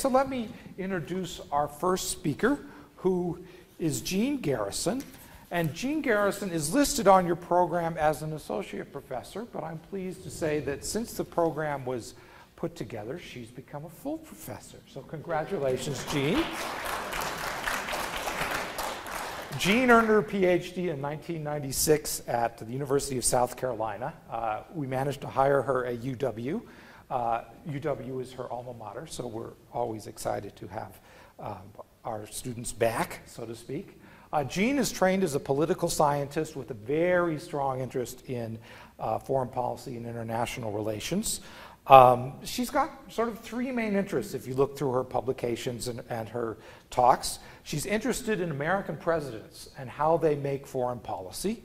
so let me introduce our first speaker, who is Jean Garrison. And Jean Garrison is listed on your program as an associate professor, but I'm pleased to say that since the program was put together, she's become a full professor. So congratulations, Jean. Jean earned her PhD in 1996 at the University of South Carolina. We managed to hire her at UW. UW is her alma mater, so we're always excited to have our students back, so to speak. Jean is trained as a political scientist with a very strong interest in foreign policy and international relations. She's got sort of three main interests if you look through her publications and her talks. She's interested in American presidents and how they make foreign policy.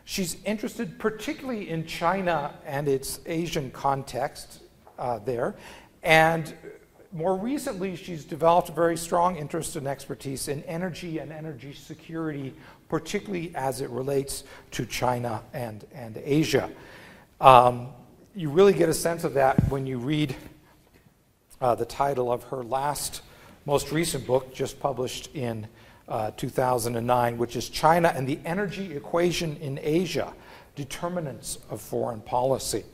She's interested particularly in China and its Asian context there. And more recently, she's developed a very strong interest and expertise in energy and energy security, particularly as it relates to China and Asia. You really get a sense of that when you read the title of her most recent book, just published in 2009, which is China and the Energy Equation in Asia, Determinants of Foreign Policy.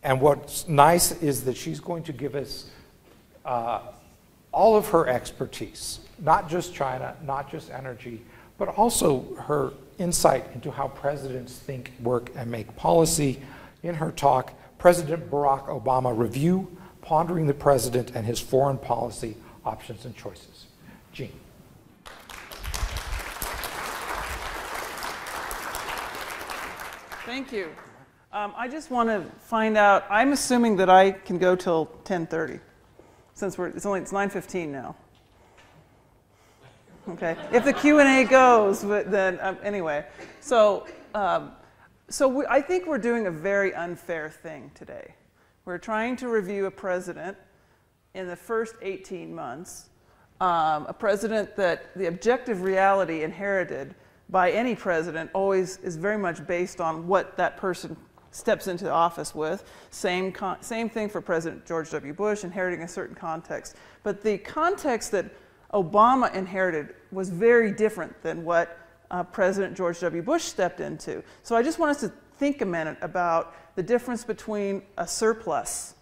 And what's nice is that she's going to give us all of her expertise, not just China, not just energy, but also her insight into how presidents think, work, and make policy. In her talk, President Barack Obama Review, Pondering the President and His Foreign Policy Options and Choices. Jean. Thank you. I just want to find out, I'm assuming that I can go till 10:30, since it's 9:15 now. Okay, if the Q&A goes, but then anyway. So I think we're doing a very unfair thing today. We're trying to review a president in the first 18 months, a president that the objective reality inherited by any president always is very much based on what that person steps into office with. Same thing for President George W. Bush, inheriting a certain context. But the context that Obama inherited was very different than what President George W. Bush stepped into. So I just want us to think a minute about the difference between a surplus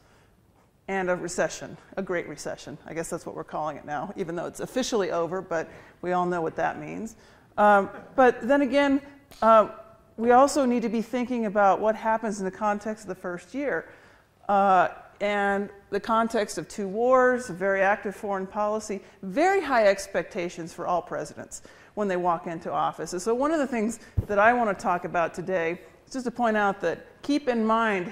and a recession, a great recession. I guess that's what we're calling it now, even though it's officially over, but we all know what that means. But then again, we also need to be thinking about what happens in the context of the first year. And the context of 2 wars, a very active foreign policy, very high expectations for all presidents when they walk into office. And so one of the things that I want to talk about today is just to point out that keep in mind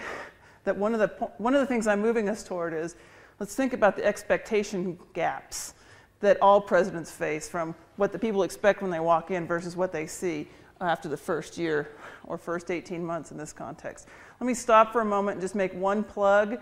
that one of the things I'm moving us toward is, let's think about the expectation gaps that all presidents face from what the people expect when they walk in versus what they see after the first year or first 18 months in this context. Let me stop for a moment and just make one plug.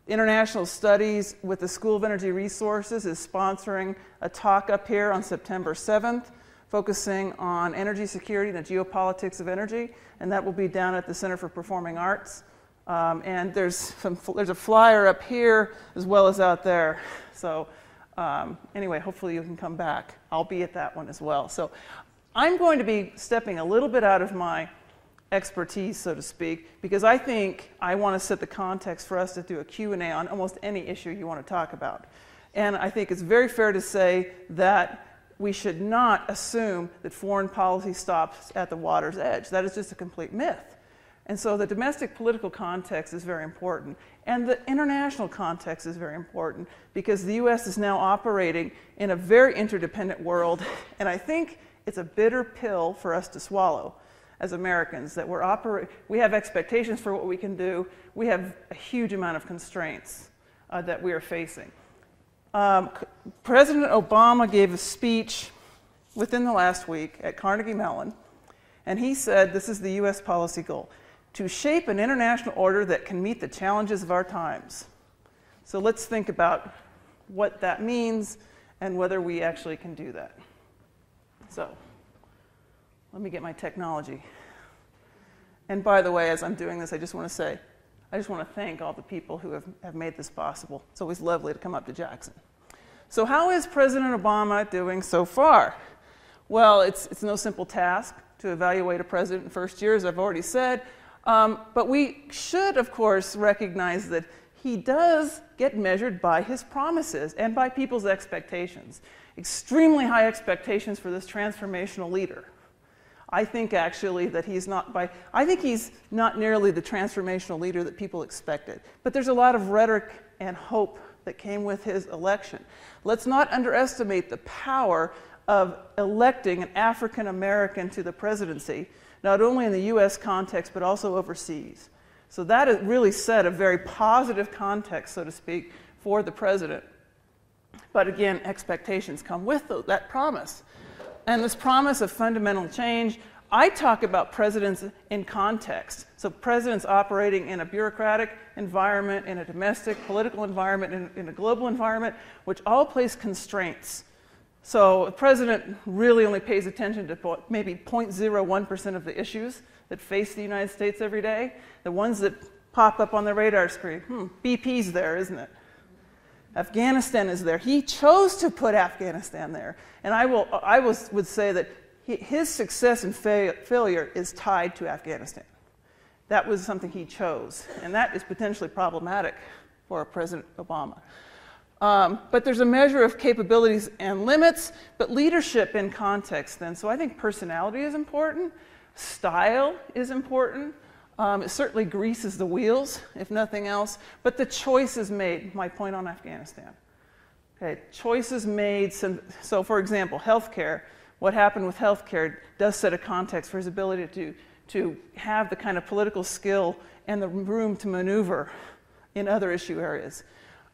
International Studies with the School of Energy Resources is sponsoring a talk up here on September 7th, focusing on energy security and the geopolitics of energy, and that will be down at the Center for Performing Arts. And there's a flyer up here as well as out there. So anyway, hopefully you can come back. I'll be at that one as well. So I'm going to be stepping a little bit out of my expertise, so to speak, because I think I want to set the context for us to do a Q&A on almost any issue you want to talk about. And I think it's very fair to say that we should not assume that foreign policy stops at the water's edge. That is just a complete myth. And so the domestic political context is very important. And the international context is very important because the U.S. is now operating in a very interdependent world. And I think it's a bitter pill for us to swallow as Americans, that we have expectations for what we can do. We have a huge amount of constraints that we are facing. President Obama gave a speech within the last week at Carnegie Mellon, and he said this is the U.S. policy goal: to shape an international order that can meet the challenges of our times. So let's think about what that means and whether we actually can do that. So let me get my technology. And by the way, as I'm doing this, I just want to say, I just want to thank all the people who have made this possible. It's always lovely to come up to Jackson. So how is President Obama doing so far? Well, it's no simple task to evaluate a president in first year, as I've already said. But we should, of course, recognize that he does get measured by his promises and by people's expectations. Extremely high expectations for this transformational leader. I think actually that I think he's not nearly the transformational leader that people expected. But there's a lot of rhetoric and hope that came with his election. Let's not underestimate the power of electing an African American to the presidency, not only in the US context, but also overseas. So that has really set a very positive context, so to speak, for the president. But again, expectations come with that promise. And this promise of fundamental change, I talk about presidents in context. So presidents operating in a bureaucratic environment, in a domestic political environment, in a global environment, which all place constraints. So the president really only pays attention to maybe 0.01% of the issues that face the United States every day. The ones that pop up on the radar screen. BP's there, isn't it? Afghanistan is there. He chose to put Afghanistan there. And I would say that his success and failure is tied to Afghanistan. That was something he chose. And that is potentially problematic for President Obama. But there's a measure of capabilities and limits, but leadership in context then. So I think personality is important. Style is important. It certainly greases the wheels, if nothing else. But the choices made, my point on Afghanistan. Okay, choices made. So for example, healthcare. What happened with healthcare does set a context for his ability to have the kind of political skill and the room to maneuver in other issue areas.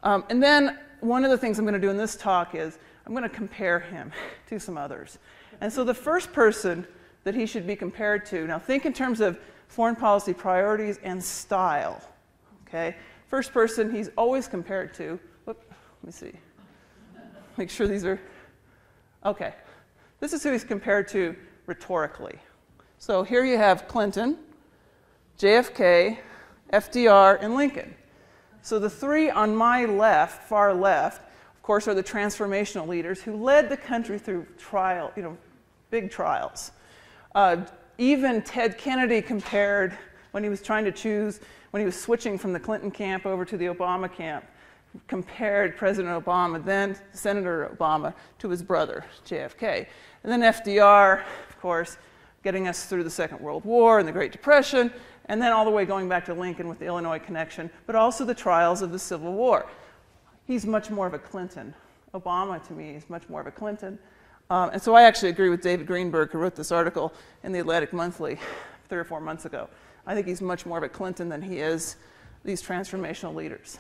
And then one of the things I'm going to do in this talk is I'm going to compare him to some others. And so the first person that he should be compared to, now think in terms of foreign policy priorities and style. Okay? First person he's always compared to, let me see, make sure these are, okay. This is who he's compared to rhetorically. So here you have Clinton, JFK, FDR, and Lincoln. So the three on my left, far left, of course, are the transformational leaders who led the country through big trials. Even Ted Kennedy compared, when he was trying to choose, when he was switching from the Clinton camp over to the Obama camp, compared President Obama, then Senator Obama, to his brother, JFK. And then FDR, of course, getting us through the Second World War and the Great Depression, and then all the way going back to Lincoln with the Illinois connection, but also the trials of the Civil War. He's much more of a Clinton. Obama, to me, is much more of a Clinton. And so I actually agree with David Greenberg, who wrote this article in the Atlantic Monthly 3 or 4 months ago. I think he's much more of a Clinton than he is these transformational leaders.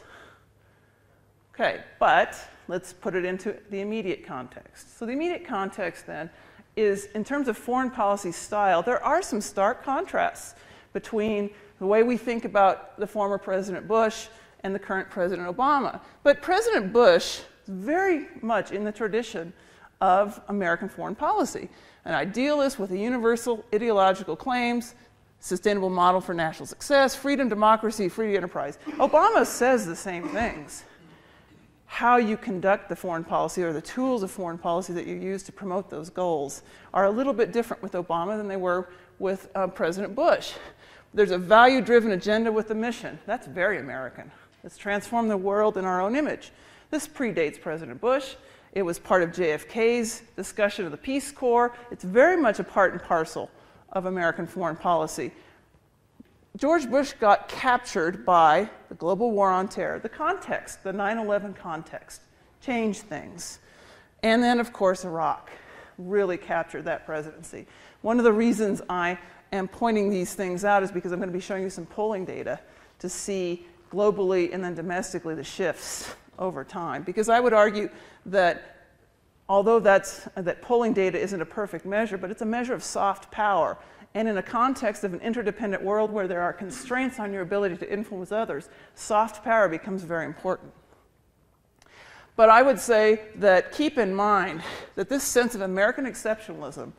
Okay, but let's put it into the immediate context. So the immediate context then is, in terms of foreign policy style, there are some stark contrasts between the way we think about the former President Bush and the current President Obama. But President Bush is very much in the tradition of American foreign policy. An idealist with a universal ideological claims, sustainable model for national success, freedom, democracy, free enterprise. Obama says the same things. How you conduct the foreign policy or the tools of foreign policy that you use to promote those goals are a little bit different with Obama than they were with President Bush. There's a value-driven agenda with a mission. That's very American. Let's transform the world in our own image. This predates President Bush. It was part of JFK's discussion of the Peace Corps. It's very much a part and parcel of American foreign policy. George Bush got captured by the global war on terror. The context, the 9/11 context, changed things. And then, of course, Iraq really captured that presidency. One of the reasons I am pointing these things out is because I'm going to be showing you some polling data to see globally and then domestically the shifts over time. Because I would argue that although that polling data isn't a perfect measure, but it's a measure of soft power. And in a context of an interdependent world where there are constraints on your ability to influence others, soft power becomes very important. But I would say that keep in mind that this sense of American exceptionalism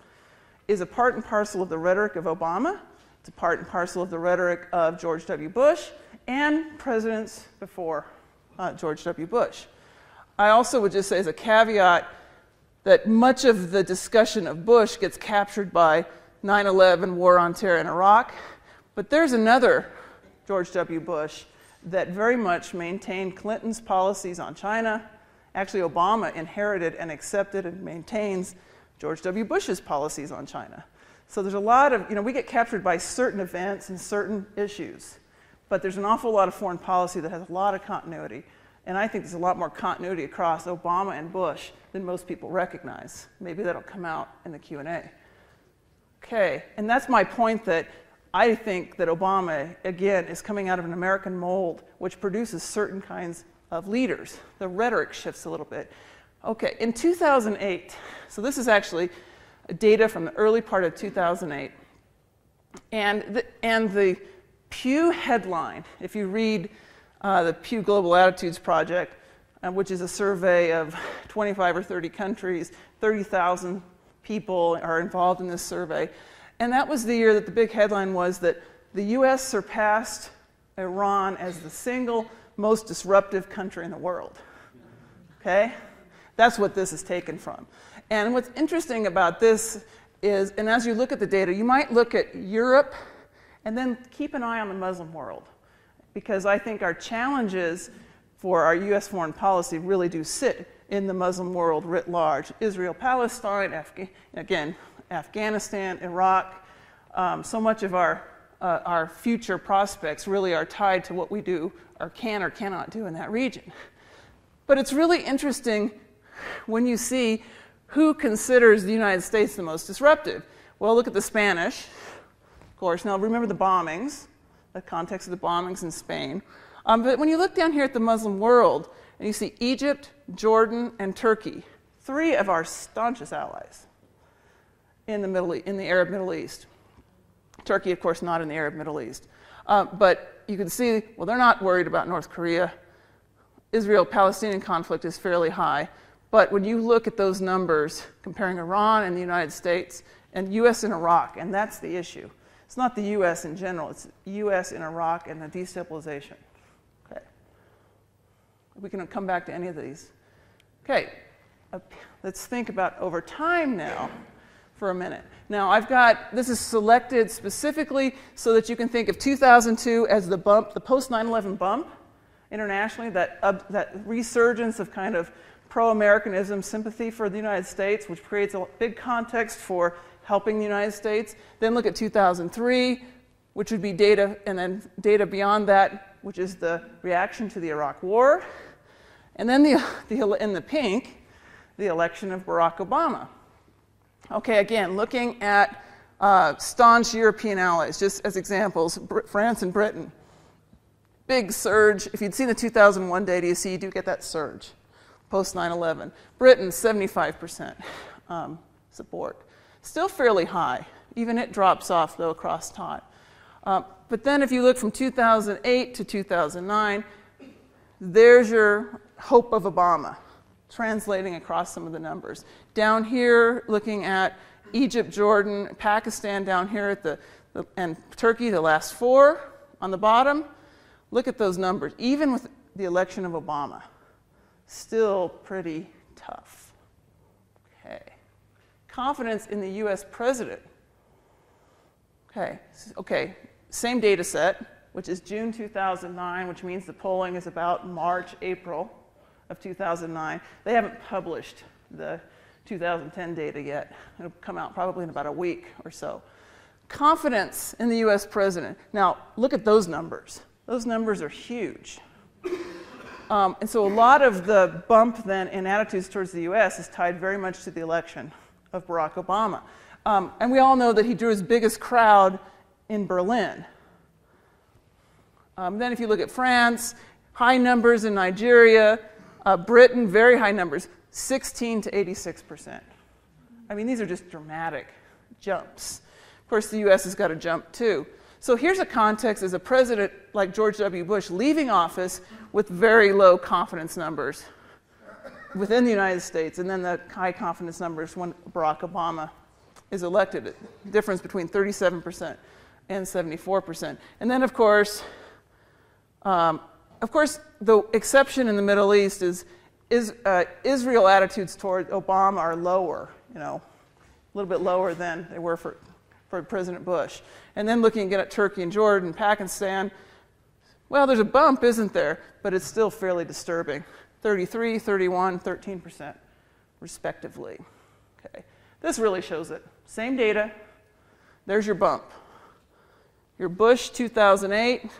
is a part and parcel of the rhetoric of Obama, it's a part and parcel of the rhetoric of George W. Bush, and presidents before George W. Bush. I also would just say as a caveat that much of the discussion of Bush gets captured by 9/11, war on terror in Iraq, but there's another George W. Bush that very much maintained Clinton's policies on China. Actually, Obama inherited and accepted and maintains George W. Bush's policies on China. So there's a lot of, we get captured by certain events and certain issues, but there's an awful lot of foreign policy that has a lot of continuity. And I think there's a lot more continuity across Obama and Bush than most people recognize. Maybe that'll come out in the Q&A. Okay, and that's my point, that I think that Obama, again, is coming out of an American mold, which produces certain kinds of leaders. The rhetoric shifts a little bit. Okay, in 2008, so this is actually data from the early part of 2008, and the Pew headline, if you read the Pew Global Attitudes Project, which is a survey of 25 or 30 countries, 30,000 people are involved in this survey, and that was the year that the big headline was that the US surpassed Iran as the single most disruptive country in the world. Okay? That's what this is taken from. And what's interesting about this is, and as you look at the data, you might look at Europe and then keep an eye on the Muslim world, because I think our challenges for our US foreign policy really do sit in the Muslim world writ large. Israel, Palestine, Afghanistan, Iraq. So much of our future prospects really are tied to what we do or can or cannot do in that region. But it's really interesting when you see who considers the United States the most disruptive. Well, look at the Spanish, of course. Now, remember the bombings, the context of the bombings in Spain. But when you look down here at the Muslim world, and you see Egypt, Jordan, and Turkey, three of our staunchest allies in the Arab Middle East. Turkey, of course, not in the Arab Middle East. But you can see, well, they're not worried about North Korea. Israel-Palestinian conflict is fairly high. But when you look at those numbers, comparing Iran and the United States, and US and Iraq, and that's the issue. It's not the US in general, it's US in Iraq and the destabilization. Okay. We can come back to any of these. Okay, let's think about over time now for a minute. Now this is selected specifically so that you can think of 2002 as the bump, the post 9/11 bump internationally, that resurgence of kind of pro-Americanism, sympathy for the United States, which creates a big context for helping the United States. Then look at 2003, which would be data, and then data beyond that, which is the reaction to the Iraq War. And then in the pink, the election of Barack Obama. Okay, again, looking at staunch European allies, just as examples, France and Britain. Big surge. If you'd seen the 2001 data, you see you do get that surge. Post 9/11. Britain, 75% support. Still fairly high. Even it drops off, though, across time. But then if you look from 2008 to 2009, there's your hope of Obama, translating across some of the numbers. Down here, looking at Egypt, Jordan, Pakistan, down here at and Turkey, the last four on the bottom. Look at those numbers. Even with the election of Obama, still pretty tough. Okay. Confidence in the US president. Okay, same data set, which is June 2009, which means the polling is about March, April of 2009. They haven't published the 2010 data yet. It'll come out probably in about a week or so. Confidence in the US president. Now, look at those numbers. Those numbers are huge. And so a lot of the bump then in attitudes towards the US is tied very much to the election of Barack Obama. And we all know that he drew his biggest crowd in Berlin. Then if you look at France, high numbers in Nigeria, Britain, very high numbers, 16 to 86%. I mean, these are just dramatic jumps. Of course, the US has got to jump too. So here's a context as a president like George W. Bush leaving office with very low confidence numbers within the United States, and then the high confidence numbers when Barack Obama is elected. The difference between 37% and 74%. And then, of course, Of course, the exception in the Middle East is Israel attitudes toward Obama are lower, a little bit lower than they were for President Bush. And then looking again at Turkey and Jordan, Pakistan, well, there's a bump, isn't there? But it's still fairly disturbing. 33, 31, 13%, respectively. Okay. This really shows it. Same data. There's your bump. Your Bush 2008,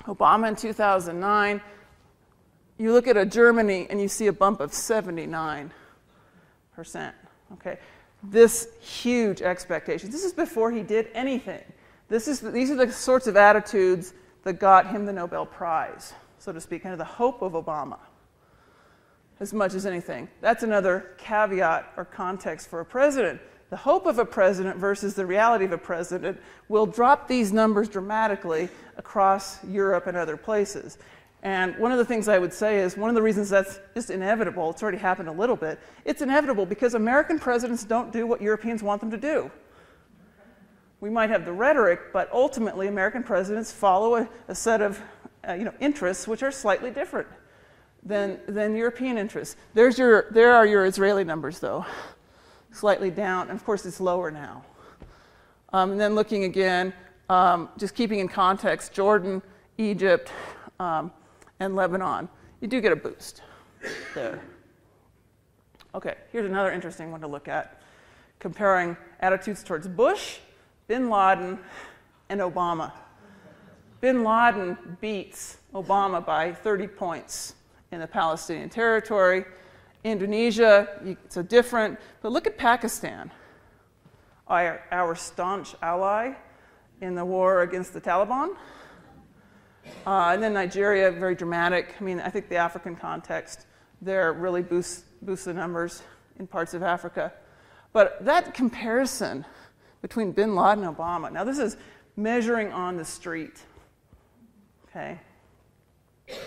Obama in 2009. You look at a Germany and you see a bump of 79%. Okay. This huge expectation. This is before he did anything. These are the sorts of attitudes that got him the Nobel Prize, so to speak, kind of the hope of Obama, as much as anything. That's another caveat or context for a president. The hope of a president versus the reality of a president will drop these numbers dramatically across Europe and other places. And one of the things I would say is one of the reasons that's just inevitable, it's already happened a little bit, it's inevitable because American presidents don't do what Europeans want them to do. We might have the rhetoric, but ultimately American presidents follow a set of interests which are slightly different than European interests. There are your Israeli numbers, though, slightly down, and of course it's lower now. And then looking again, just keeping in context, Jordan, Egypt, and Lebanon, you do get a boost there. Okay, here's another interesting one to look at, comparing attitudes towards Bush, Bin Laden, and Obama. Bin Laden beats Obama by 30 points in the Palestinian territory. Indonesia, it's a different, but look at Pakistan, our staunch ally in the war against the Taliban. And then Nigeria, very dramatic. I mean, I think the African context there really boosts the numbers in parts of Africa. But that comparison between Bin Laden and Obama, now this is measuring on the street, okay? And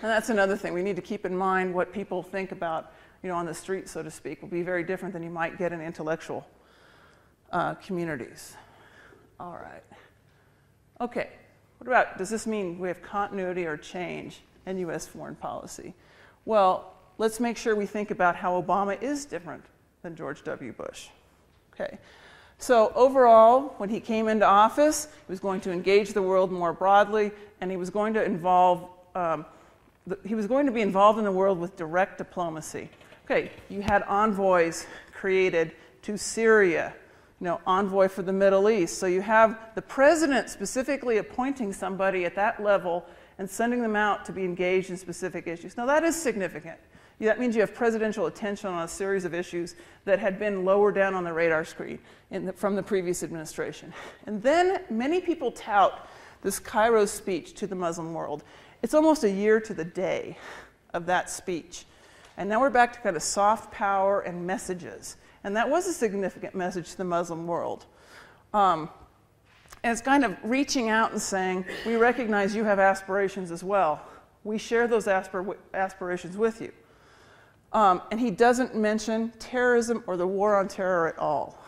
that's another thing. We need to keep in mind what people think about, on the street, so to speak, will be very different than you might get in intellectual communities. All right. Okay. What about, does this mean we have continuity or change in U.S. foreign policy? Well, let's make sure we think about how Obama is different than George W. Bush. Okay. So overall, when he came into office, he was going to engage the world more broadly, and he was going to be involved in the world with direct diplomacy. Okay, you had envoys created to Syria, envoy for the Middle East. So you have the president specifically appointing somebody at that level and sending them out to be engaged in specific issues. Now that is significant. That means you have presidential attention on a series of issues that had been lower down on the radar screen from the previous administration. And then many people tout this Cairo speech to the Muslim world. It's almost a year to the day of that speech. And now we're back to kind of soft power and messages. And that was a significant message to the Muslim world. And it's kind of reaching out and saying, we recognize you have aspirations as well. We share those aspirations with you. And he doesn't mention terrorism or the war on terror at all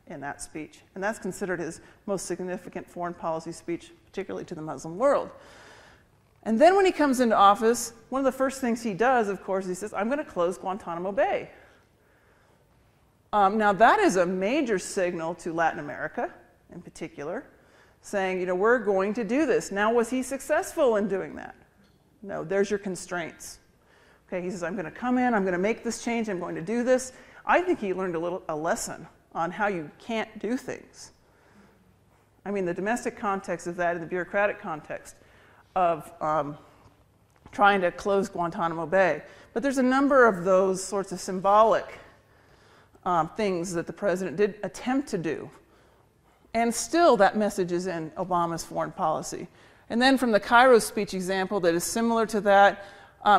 in that speech. And that's considered his most significant foreign policy speech, particularly to the Muslim world. And then when he comes into office, one of the first things he does, of course, he says, I'm going to close Guantanamo Bay. Now that is a major signal to Latin America, in particular, saying, we're going to do this. Now, was he successful in doing that? No, there's your constraints. Okay, he says, I'm going to come in, I'm going to make this change, I'm going to do this. I think he learned a lesson on how you can't do things. I mean, the domestic context of that and the bureaucratic context of trying to close Guantanamo Bay. But there's a number of those sorts of symbolic things that the president did attempt to do. And still that message is in Obama's foreign policy. And then from the Cairo speech example that is similar to that,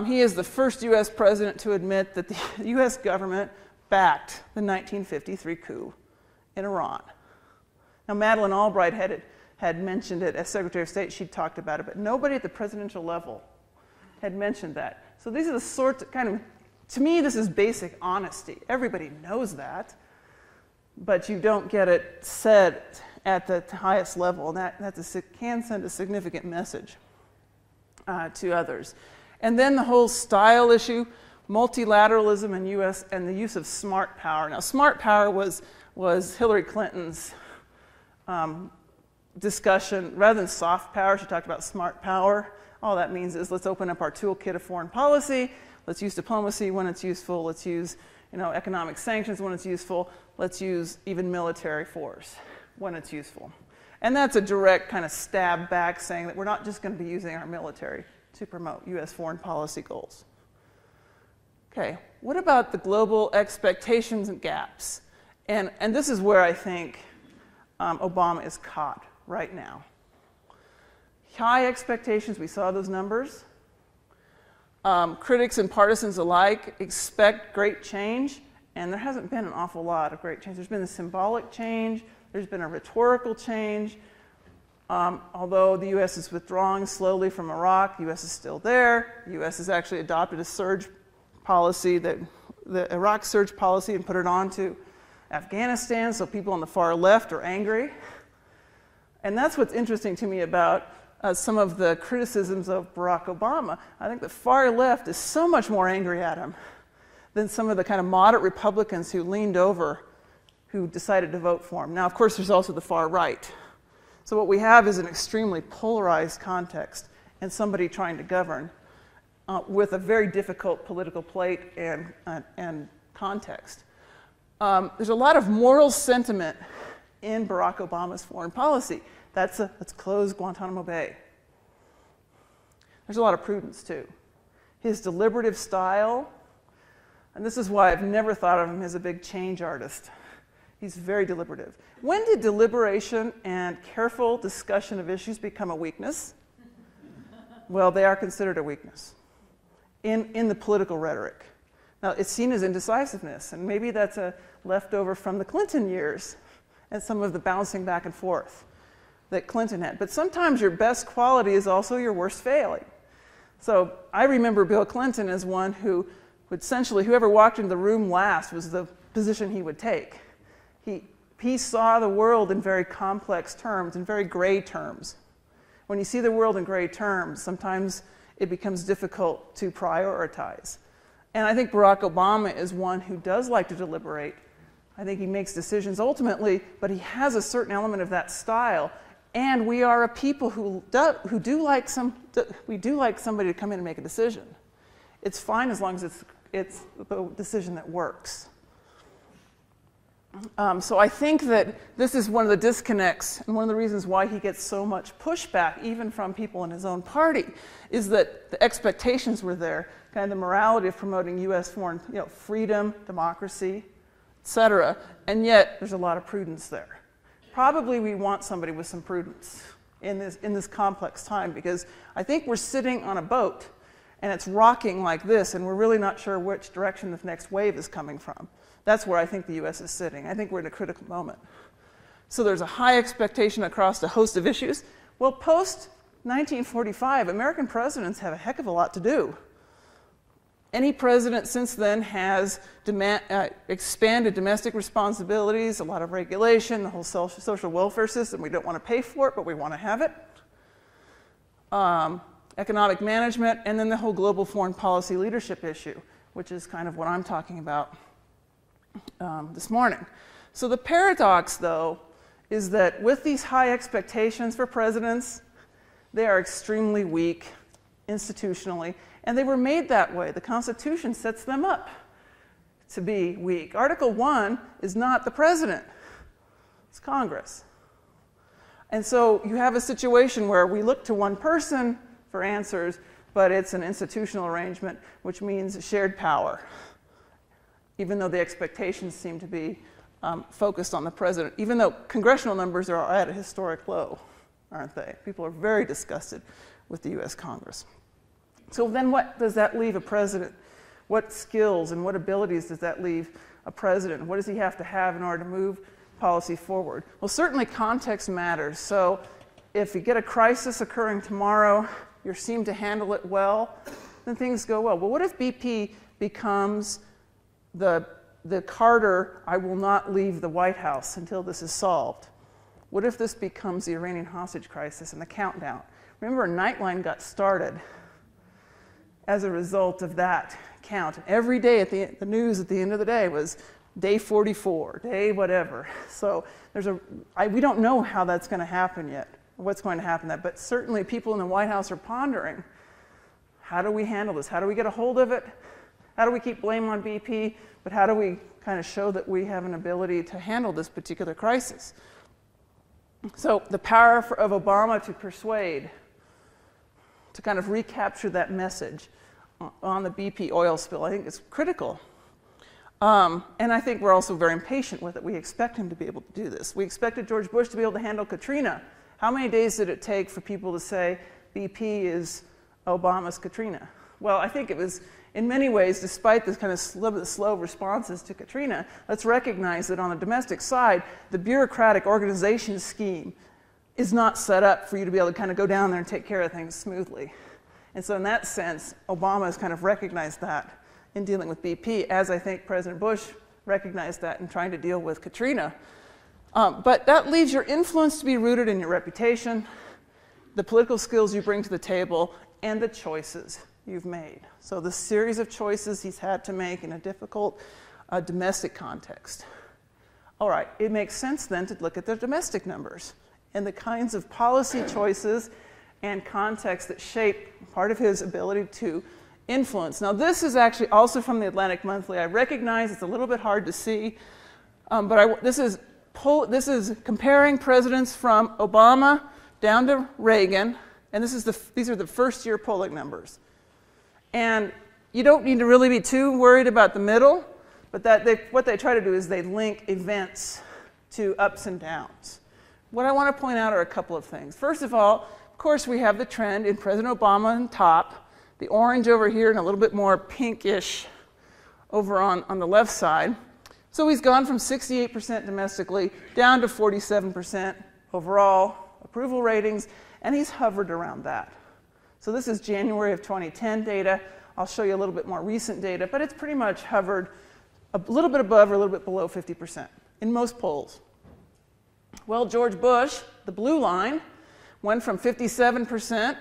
he is the first U.S. president to admit that the U.S. government backed the 1953 coup in Iran. Now, Madeleine Albright had mentioned it as Secretary of State. She'd talked about it, but nobody at the presidential level had mentioned that. So these are the sorts of to me, this is basic honesty. Everybody knows that, but you don't get it said at the highest level, and that can send a significant message to others. And then the whole style issue, multilateralism and the use of smart power. Now, smart power was Hillary Clinton's discussion. Rather than soft power, she talked about smart power. All that means is let's open up our toolkit of foreign policy. Let's use diplomacy when it's useful. Let's use economic sanctions when it's useful. Let's use even military force when it's useful. And that's a direct kind of stab back saying that we're not just going to be using our military to promote U.S. foreign policy goals. Okay, what about the global expectations and gaps? And this is where I think Obama is caught right now. High expectations, we saw those numbers. Critics and partisans alike expect great change, and there hasn't been an awful lot of great change. There's been a symbolic change, there's been a rhetorical change. Although the U.S. is withdrawing slowly from Iraq, the U.S. is still there. The U.S. has actually adopted a surge policy, the Iraq surge policy, and put it on to Afghanistan, so people on the far left are angry. And that's what's interesting to me about some of the criticisms of Barack Obama. I think the far left is so much more angry at him than some of the kind of moderate Republicans who leaned over, who decided to vote for him. Now, of course, there's also the far right. So what we have is an extremely polarized context and somebody trying to govern with a very difficult political plate and context. There's a lot of moral sentiment in Barack Obama's foreign policy. That's let's close Guantanamo Bay. There's a lot of prudence, too. His deliberative style, and this is why I've never thought of him as a big change artist. He's very deliberative. When did deliberation and careful discussion of issues become a weakness? Well, they are considered a weakness in the political rhetoric. Now, it's seen as indecisiveness, and maybe that's a leftover from the Clinton years and some of the bouncing back and forth that Clinton had. But sometimes your best quality is also your worst failing. So I remember Bill Clinton as one who would essentially, whoever walked into the room last was the position he would take. He saw the world in very complex terms, in very gray terms. When you see the world in gray terms, sometimes it becomes difficult to prioritize. And I think Barack Obama is one who does like to deliberate. I think he makes decisions ultimately, but he has a certain element of that style. And we are a people who do like somebody to come in and make a decision. It's fine as long as it's the decision that works. So I think that this is one of the disconnects, and one of the reasons why he gets so much pushback, even from people in his own party, is that the expectations were there, kind of the morality of promoting U.S. foreign, freedom, democracy, etc. And yet there's a lot of prudence there. Probably we want somebody with some prudence in this complex time, because I think we're sitting on a boat and it's rocking like this, and we're really not sure which direction the next wave is coming from. That's where I think the U.S. is sitting. I think we're in a critical moment. So there's a high expectation across a host of issues. Well, post-1945, American presidents have a heck of a lot to do. Any president since then has expanded domestic responsibilities, a lot of regulation, the whole social welfare system. We don't want to pay for it, but we want to have it. Economic management, and then the whole global foreign policy leadership issue, which is kind of what I'm talking about this morning. So the paradox, though, is that with these high expectations for presidents, they are extremely weak institutionally, and they were made that way. The Constitution sets them up to be weak. Article 1 is not the president, it's Congress. And so you have a situation where we look to one person for answers, but it's an institutional arrangement, which means shared power, even though the expectations seem to be focused on the president, even though congressional numbers are at a historic low, aren't they? People are very disgusted with the U.S. Congress. So then what does that leave a president? What skills and what abilities does that leave a president? What does he have to have in order to move policy forward? Well, certainly context matters. So if you get a crisis occurring tomorrow, you seem to handle it well, then things go well. But what if BP becomes the Carter, I will not leave the White House until this is solved? What if this becomes the Iranian hostage crisis and the countdown? Remember, Nightline got started as a result of that count. Every day at the news at the end of the day was day 44, day whatever. So we don't know how that's going to happen yet, what's going to happen that, but certainly people in the White House are pondering, how do we handle this? How do we get a hold of it? How do we keep blame on BP? But how do we kind of show that we have an ability to handle this particular crisis? So the power of Obama to persuade, to kind of recapture that message on the BP oil spill, I think is critical. And I think we're also very impatient with it. We expect him to be able to do this. We expected George Bush to be able to handle Katrina. How many days did it take for people to say BP is Obama's Katrina? Well, I think it was, in many ways, despite the kind of slow responses to Katrina, let's recognize that on the domestic side, the bureaucratic organization scheme is not set up for you to be able to kind of go down there and take care of things smoothly. And so in that sense, Obama has kind of recognized that in dealing with BP, as I think President Bush recognized that in trying to deal with Katrina. But that leaves your influence to be rooted in your reputation, the political skills you bring to the table, and the choices you've made. So the series of choices he's had to make in a difficult domestic context. All right, it makes sense then to look at the domestic numbers and the kinds of policy choices and context that shape part of his ability to influence. Now this is actually also from the Atlantic Monthly. I recognize it's a little bit hard to see, but this is comparing presidents from Obama down to Reagan, and these are the first year polling numbers. And you don't need to really be too worried about the middle, but what they try to do is they link events to ups and downs. What I want to point out are a couple of things. First of all, of course, we have the trend in President Obama on top, the orange over here and a little bit more pinkish over on the left side. So he's gone from 68% domestically down to 47% overall approval ratings, and he's hovered around that. So this is January of 2010 data. I'll show you a little bit more recent data, but it's pretty much hovered a little bit above or a little bit below 50% in most polls. Well, George Bush, the blue line, went from 57%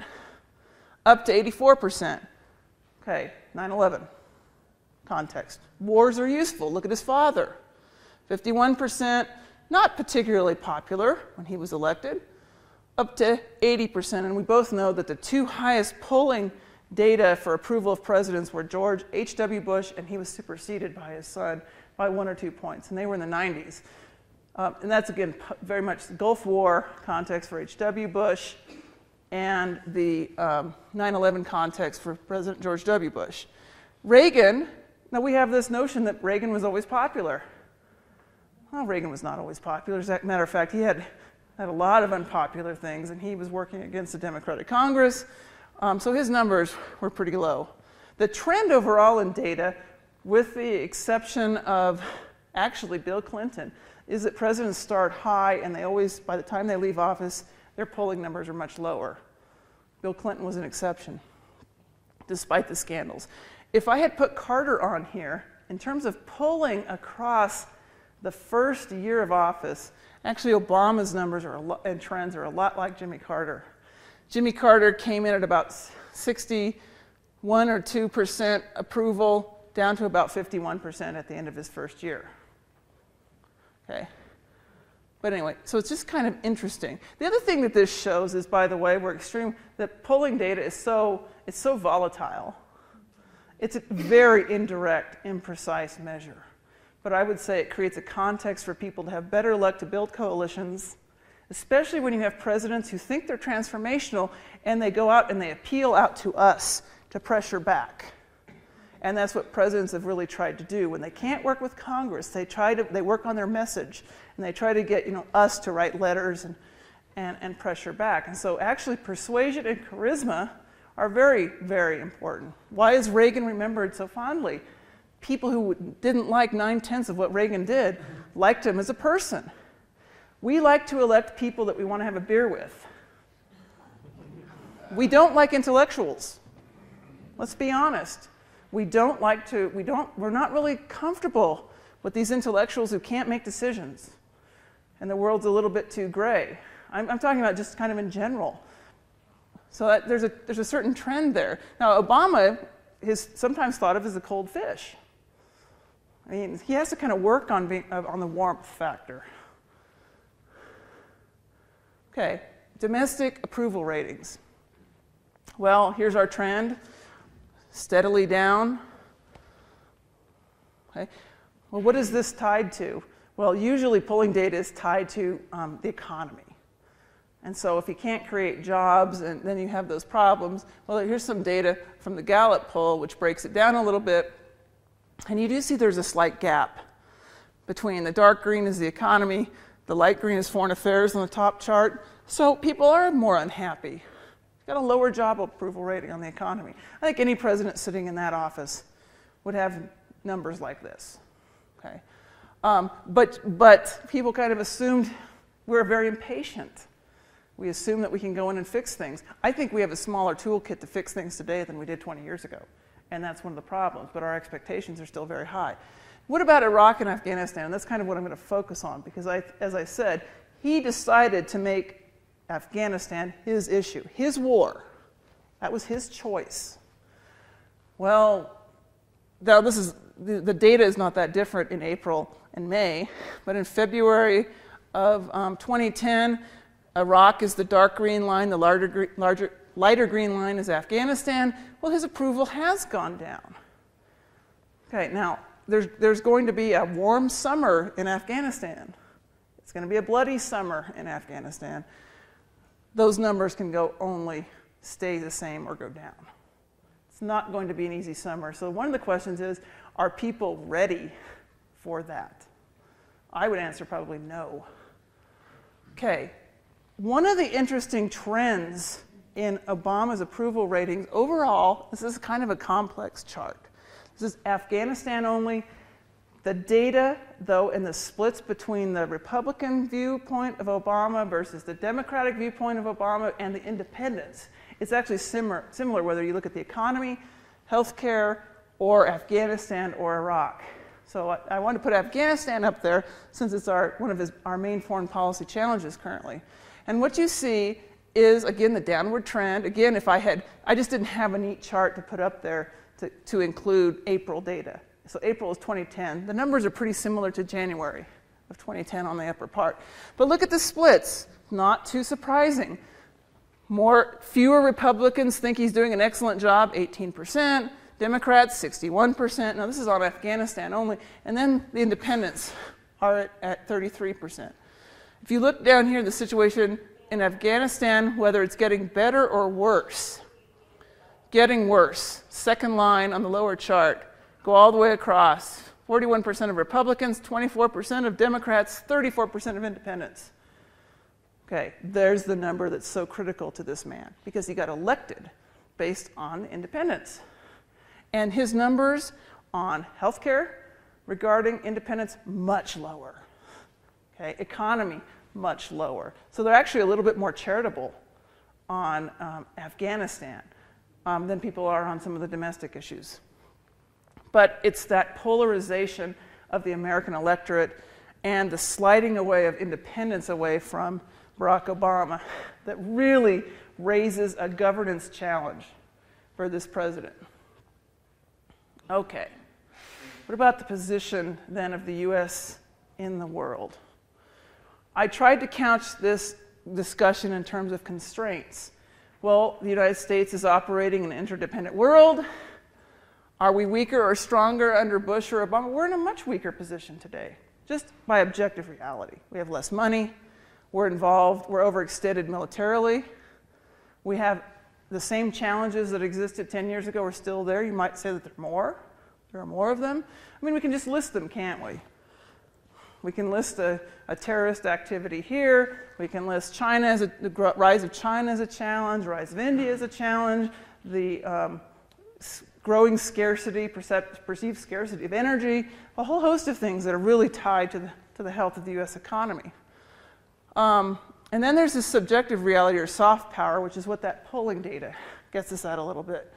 up to 84%. Okay, 9/11 context. Wars are useful. Look at his father. 51%, not particularly popular when he was elected, up to 80%. And we both know that the two highest polling data for approval of presidents were George H.W. Bush, and he was superseded by his son by 1 or 2 points, and they were in the 90s. And that's, again, very much the Gulf War context for H.W. Bush and the 9/11 context for President George W. Bush. Reagan, now we have this notion that Reagan was always popular. Well, Reagan was not always popular. As a matter of fact, he had a lot of unpopular things, and he was working against the Democratic Congress, so his numbers were pretty low. The trend overall in data, with the exception of actually Bill Clinton, is that presidents start high, and they always, by the time they leave office, their polling numbers are much lower. Bill Clinton was an exception, despite the scandals. If I had put Carter on here, in terms of polling across the first year of office, actually Obama's numbers and trends are a lot like Jimmy Carter. Jimmy Carter came in at about 61 or 2% approval, down to about 51% at the end of his first year. Okay. But anyway, so it's just kind of interesting. The other thing that this shows is, by the way, that polling data is so volatile. It's a very indirect, imprecise measure. But I would say it creates a context for people to have better luck to build coalitions, especially when you have presidents who think they're transformational and they go out and they appeal out to us to pressure back. And that's what presidents have really tried to do. When they can't work with Congress, they work on their message, and they try to get us to write letters and pressure back. And so actually persuasion and charisma are very, very important. Why is Reagan remembered so fondly? People who didn't like 9/10 of what Reagan did liked him as a person. We like to elect people that we want to have a beer with. We don't like intellectuals. Let's be honest. We're not really comfortable with these intellectuals who can't make decisions. and the world's a little bit too gray. I'm talking about just kind of in general. So that there's a certain trend there. Now, Obama is sometimes thought of as a cold fish. I mean, he has to kind of work on the warmth factor. Okay, domestic approval ratings. Well, here's our trend, steadily down. Okay. Well, what is this tied to? Well, usually polling data is tied to the economy. And so if you can't create jobs, and then you have those problems, well, here's some data from the Gallup poll, which breaks it down a little bit. And you do see there's a slight gap between the dark green is the economy, the light green is foreign affairs on the top chart. So people are more unhappy. Got a lower job approval rating on the economy. I think any president sitting in that office would have numbers like this. Okay, but people kind of assumed we're very impatient. We assume that we can go in and fix things. I think we have a smaller toolkit to fix things today than we did 20 years ago. And that's one of the problems, but our expectations are still very high. What about Iraq and Afghanistan? That's kind of what I'm going to focus on because, as I said, he decided to make Afghanistan his issue, his war. That was his choice. Well, now this is, the data is not that different in April and May, but in February of 2010, Iraq is the dark green line, the lighter green line is Afghanistan. Well, his approval has gone down. Okay, now there's going to be a warm summer in Afghanistan. It's going to be a bloody summer in Afghanistan. Those numbers can only stay the same or go down. It's not going to be an easy summer. So one of the questions is, are people ready for that? I would answer probably no. Okay. One of the interesting trends in Obama's approval ratings overall, this is kind of a complex chart. This is Afghanistan only. The data, though, and the splits between the Republican viewpoint of Obama versus the Democratic viewpoint of Obama and the independents, it's actually similar whether you look at the economy, healthcare, or Afghanistan or Iraq. So I want to put Afghanistan up there since it's one of our main foreign policy challenges currently. And what you see is, again, the downward trend. Again, I just didn't have a neat chart to put up there to include April data. So April is 2010. The numbers are pretty similar to January of 2010 on the upper part. But look at the splits. Not too surprising. Fewer Republicans think he's doing an excellent job, 18%. Democrats, 61%. Now, this is on Afghanistan only. And then the independents are at 33%. If you look down here, the situation in Afghanistan, whether it's getting better or worse, getting worse, second line on the lower chart, go all the way across. 41% of Republicans, 24% of Democrats, 34% of independents. Okay, there's the number that's so critical to this man because he got elected based on independence. And his numbers on healthcare regarding independence, much lower. Okay, economy, much lower. So they're actually a little bit more charitable on Afghanistan than people are on some of the domestic issues. But it's that polarization of the American electorate and the sliding away of independence away from Barack Obama that really raises a governance challenge for this president. Okay, what about the position then of the U.S. in the world? I tried to couch this discussion in terms of constraints. Well, the United States is operating in an interdependent world. Are we weaker or stronger under Bush or Obama? We're in a much weaker position today, just by objective reality. We have less money. We're involved. We're overextended militarily. We have the same challenges that existed 10 years ago are still there. You might say that there are more of them. I mean, we can just list them, can't we? We can list a terrorist activity here. We can list China as the rise of China as a challenge, rise of India as a challenge, the growing scarcity, perceived scarcity of energy, a whole host of things that are really tied to the health of the U.S. economy. And then there's this subjective reality or soft power, which is what that polling data gets us at a little bit.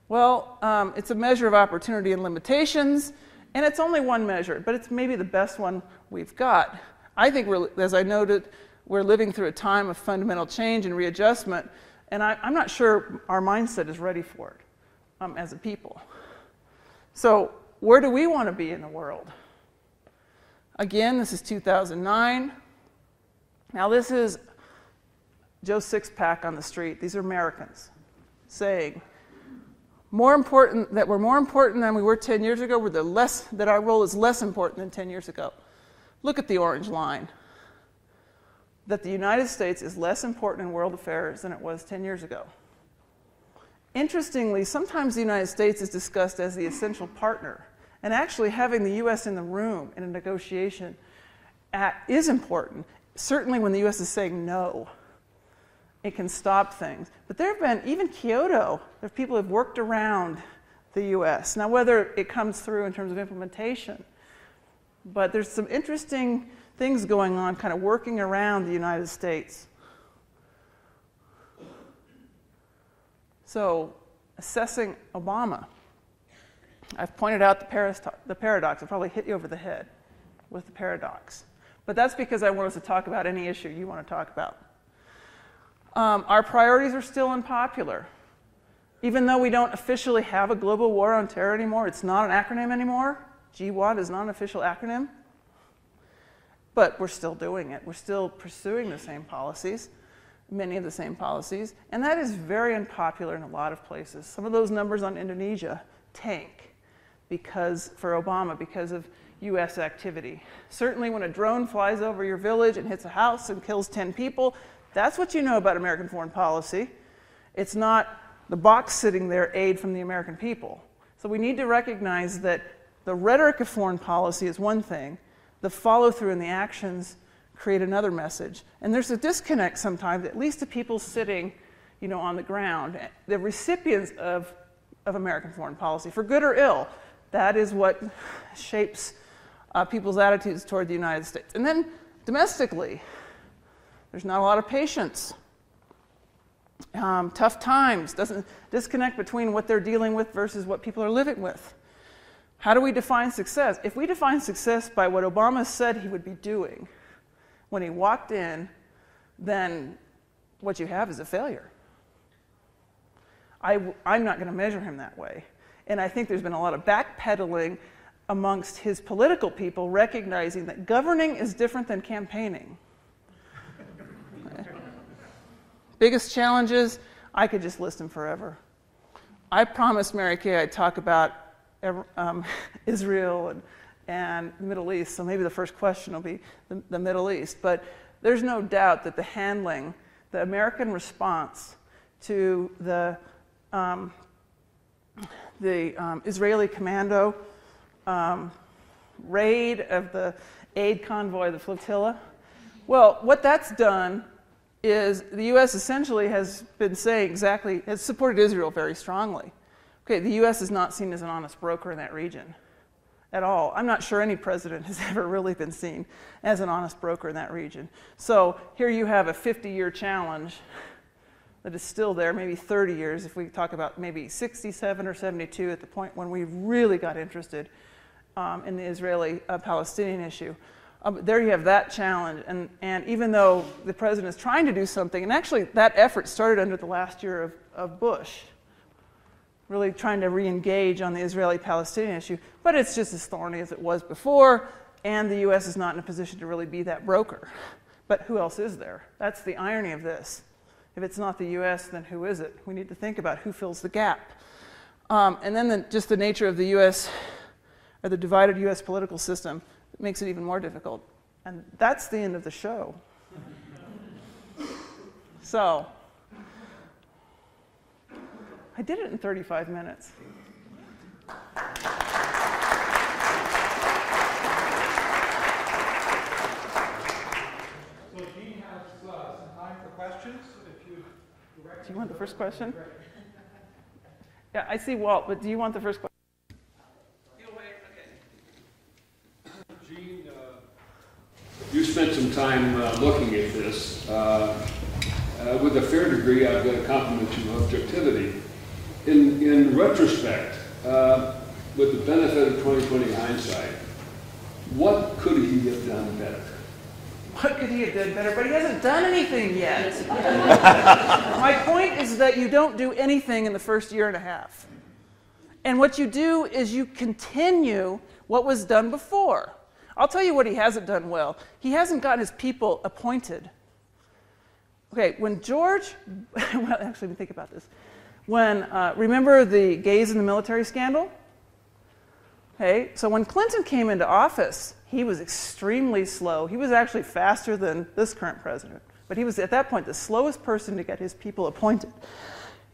Well, it's a measure of opportunity and limitations, and it's only one measure, but it's maybe the best one we've got. I think, as I noted, we're living through a time of fundamental change and readjustment, and I'm not sure our mindset is ready for it as a people. So where do we want to be in the world? Again, this is 2009. Now this is Joe Sixpack on the street. These are Americans saying, we're more important than we were 10 years ago, that our role is less important than 10 years ago. Look at the orange line. That the United States is less important in world affairs than it was 10 years ago. Interestingly, sometimes the United States is discussed as the essential partner, and actually having the U.S. in the room in a negotiation is important. Certainly when the U.S. is saying no, it can stop things. But there have been, even Kyoto, there are people who have worked around the U.S. Now, whether it comes through in terms of implementation, but there's some interesting things going on kind of working around the United States. So, assessing Obama. I've pointed out the paradox. I'll probably hit you over the head with the paradox. But that's because I want us to talk about any issue you want to talk about. Our priorities are still unpopular. Even though we don't officially have a global war on terror anymore, it's not an acronym anymore. GWAT is not an official acronym. But we're still doing it. We're still pursuing the same policies, many of the same policies, and that is very unpopular in a lot of places. Some of those numbers on Indonesia tank for Obama because of US activity. Certainly when a drone flies over your village and hits a house and kills 10 people, that's what you know about American foreign policy. It's not the box sitting there, aid from the American people. So we need to recognize that the rhetoric of foreign policy is one thing, the follow-through and the actions create another message. And there's a disconnect sometimes, at least to people sitting, on the ground, the recipients of American foreign policy, for good or ill. That is what shapes people's attitudes toward the United States. And then domestically, there's not a lot of patience. Tough times, doesn't disconnect between what they're dealing with versus what people are living with. How do we define success? If we define success by what Obama said he would be doing when he walked in, then what you have is a failure. I'm not going to measure him that way. And I think there's been a lot of backpedaling amongst his political people, recognizing that governing is different than campaigning. Biggest challenges, I could just list them forever. I promised Mary Kay I'd talk about Israel and the Middle East, so maybe the first question will be the Middle East. But there's no doubt that the American response to the Israeli commando raid of the aid convoy, the flotilla, well, what that's done is the U.S. essentially has supported Israel very strongly. Okay, the U.S. is not seen as an honest broker in that region at all. I'm not sure any president has ever really been seen as an honest broker in that region. So here you have a 50-year challenge that is still there, maybe 30 years, if we talk about maybe 67 or 72 at the point when we really got interested in the Israeli-Palestinian issue. There you have that challenge, and even though the president is trying to do something, and actually that effort started under the last year of Bush, really trying to re-engage on the Israeli-Palestinian issue, but it's just as thorny as it was before, and the U.S. is not in a position to really be that broker. But who else is there? That's the irony of this. If it's not the U.S., then who is it? We need to think about who fills the gap. And then just the nature of the U.S., or the divided U.S. political system, makes it even more difficult. And that's the end of the show. So, I did it in 35 minutes. So Jean has some time for questions. If you do you want the first question? Yeah, I see Walt, but do you want the first question? Jean, you spent some time looking at this. With a fair degree, I've got to compliment you on objectivity. In retrospect, with the benefit of 20/20 hindsight, what could he have done better? What could he have done better? But he hasn't done anything yet. My point is that you don't do anything in the first year and a half. And what you do is you continue what was done before. I'll tell you what he hasn't done well. He hasn't gotten his people appointed. Okay, when George, well, actually, let me think about this. When, remember the gays in the military scandal? Okay, so when Clinton came into office, he was extremely slow. He was actually faster than this current president. But he was, at that point, the slowest person to get his people appointed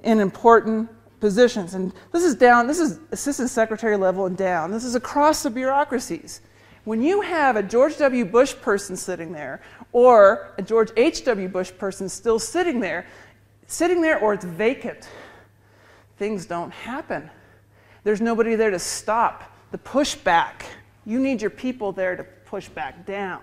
in important positions. And this is down, this is assistant secretary level and down. This is across the bureaucracies. When you have a George W. Bush person sitting there, or a George H.W. Bush person still sitting there, or it's vacant, things don't happen. There's nobody there to stop the pushback. You need your people there to push back down.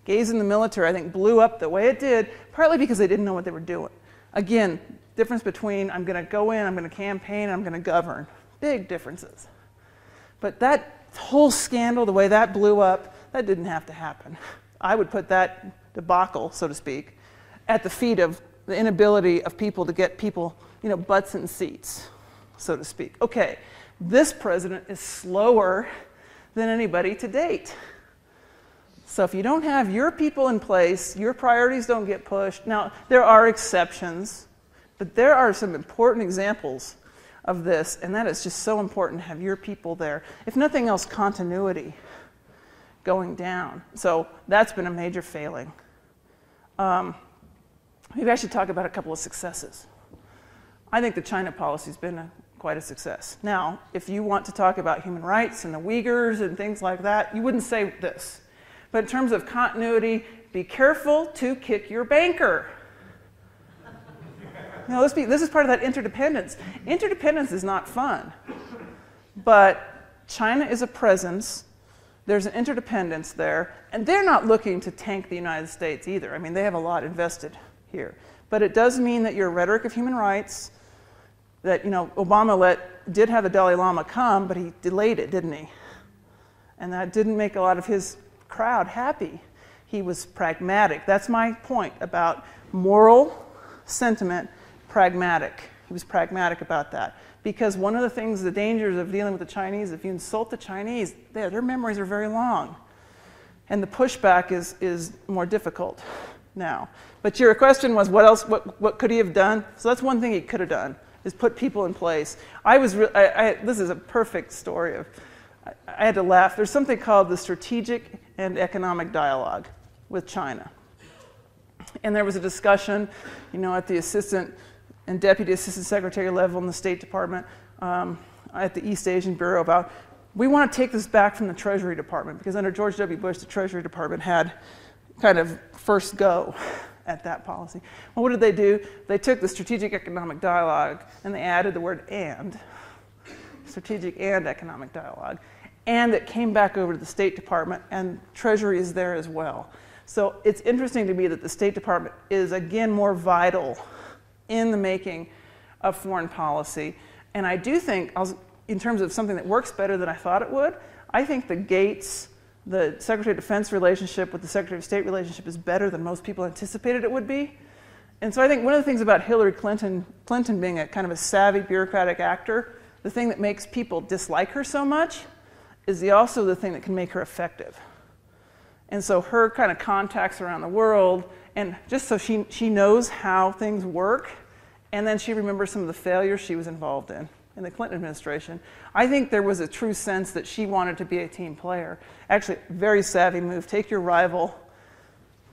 Gays in the military, I think, blew up the way it did, partly because they didn't know what they were doing. Again, difference between I'm going to go in, I'm going to campaign, I'm going to govern. Big differences. But that whole scandal, the way that blew up, that didn't have to happen. I would put that debacle, so to speak, at the feet of the inability of people to get people, butts in seats, so to speak. Okay, this president is slower than anybody to date. So if you don't have your people in place, your priorities don't get pushed. Now, there are exceptions, but there are some important examples of this, and that is just so important to have your people there. If nothing else, continuity going down. So that's been a major failing. Maybe I should talk about a couple of successes. I think the China policy has been quite a success. Now, if you want to talk about human rights and the Uyghurs and things like that, you wouldn't say this. But in terms of continuity, be careful to kick your banker. This is part of that interdependence. Interdependence is not fun. But China is a presence. There's an interdependence there. And they're not looking to tank the United States either. I mean, they have a lot invested here. But it does mean that your rhetoric of human rights, that, Obama did have the Dalai Lama come, but he delayed it, didn't he? And that didn't make a lot of his crowd happy. He was pragmatic. That's my point about moral sentiment, pragmatic. He was pragmatic about that. Because one of the things, the dangers of dealing with the Chinese, if you insult the Chinese, their memories are very long. And the pushback is more difficult now. But your question was, what else, what could he have done? So that's one thing he could have done, is put people in place. This is a perfect story of, I had to laugh. There's something called the Strategic and Economic Dialogue with China. And there was a discussion, at the assistant and deputy assistant secretary level in the State Department, at the East Asian Bureau, about, we want to take this back from the Treasury Department, because under George W. Bush, the Treasury Department had kind of first go at that policy. Well, what did they do? They took the Strategic Economic Dialogue and they added the word and, Strategic and Economic Dialogue, and it came back over to the State Department, and Treasury is there as well. So it's interesting to me that the State Department is, again, more vital in the making of foreign policy. And I do think, in terms of something that works better than I thought it would, I think the Gates, the Secretary of Defense relationship with the Secretary of State relationship is better than most people anticipated it would be. And so I think one of the things about Hillary Clinton being a kind of a savvy bureaucratic actor, the thing that makes people dislike her so much is also the thing that can make her effective. And so her kind of contacts around the world, and just so she knows how things work, and then she remembers some of the failures she was involved in the Clinton administration. I think there was a true sense that she wanted to be a team player. Actually, very savvy move. Take your rival,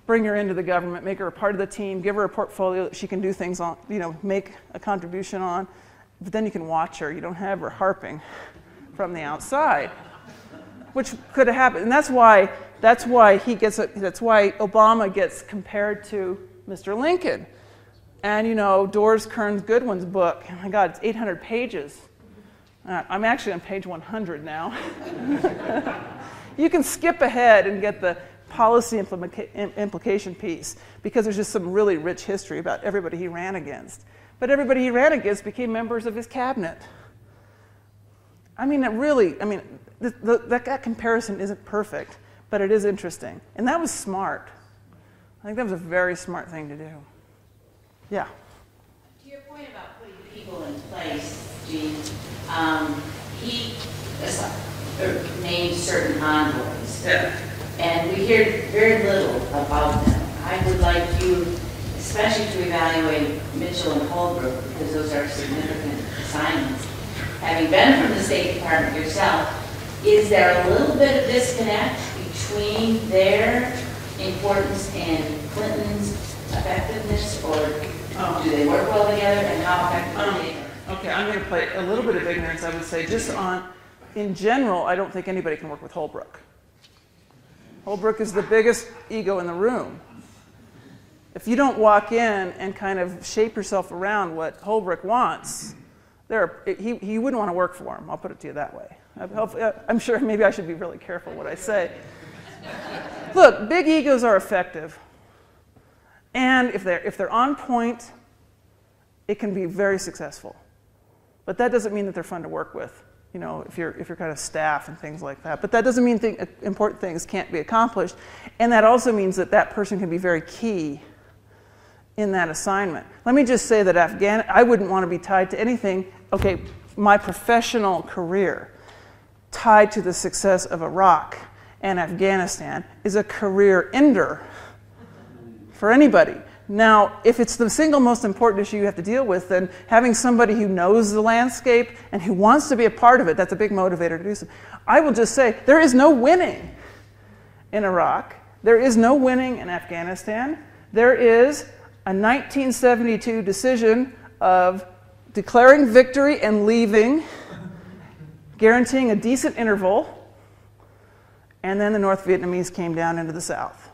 bring her into the government, make her a part of the team, give her a portfolio that she can do things on, make a contribution on, but then you can watch her. You don't have her harping from the outside, which could have happened. And that's why Obama gets compared to Mr. Lincoln. And Doris Kearns Goodwin's book, oh my God, it's 800 pages. I'm actually on page 100 now. You can skip ahead and get the policy implication piece, because there's just some really rich history about everybody he ran against. But everybody he ran against became members of his cabinet. That comparison isn't perfect, but it is interesting. And that was smart. I think that was a very smart thing to do. Yeah. To your point about putting people in place, Jean, he named certain envoys. Yeah. And we hear very little about them. I would like you, especially to evaluate Mitchell and Holbrook, because those are significant assignments. Having been from the State Department yourself, is there a little bit of disconnect between their importance and Clinton's effectiveness, or do they work well together, and how effective are they? Okay, I'm going to play a little bit of ignorance, I would say. Just on, in general, I don't think anybody can work with Holbrook. Holbrook is the biggest ego in the room. If you don't walk in and kind of shape yourself around what Holbrook wants, he wouldn't want to work for him. I'll put it to you that way. I'm sure maybe I should be really careful what I say. Look, big egos are effective. And if they're on point, it can be very successful. But that doesn't mean that they're fun to work with, you know, if you're kind of staff and things like that. But that doesn't mean important things can't be accomplished. And that also means that that person can be very key in that assignment. Let me just say that I wouldn't want to be tied to anything. Okay, my professional career tied to the success of Iraq and Afghanistan is a career ender for anybody. Now, if it's the single most important issue you have to deal with, then having somebody who knows the landscape and who wants to be a part of it, that's a big motivator to do so. I will just say, there is no winning in Iraq. There is no winning in Afghanistan. There is a 1972 decision of declaring victory and leaving, guaranteeing a decent interval, and then the North Vietnamese came down into the South.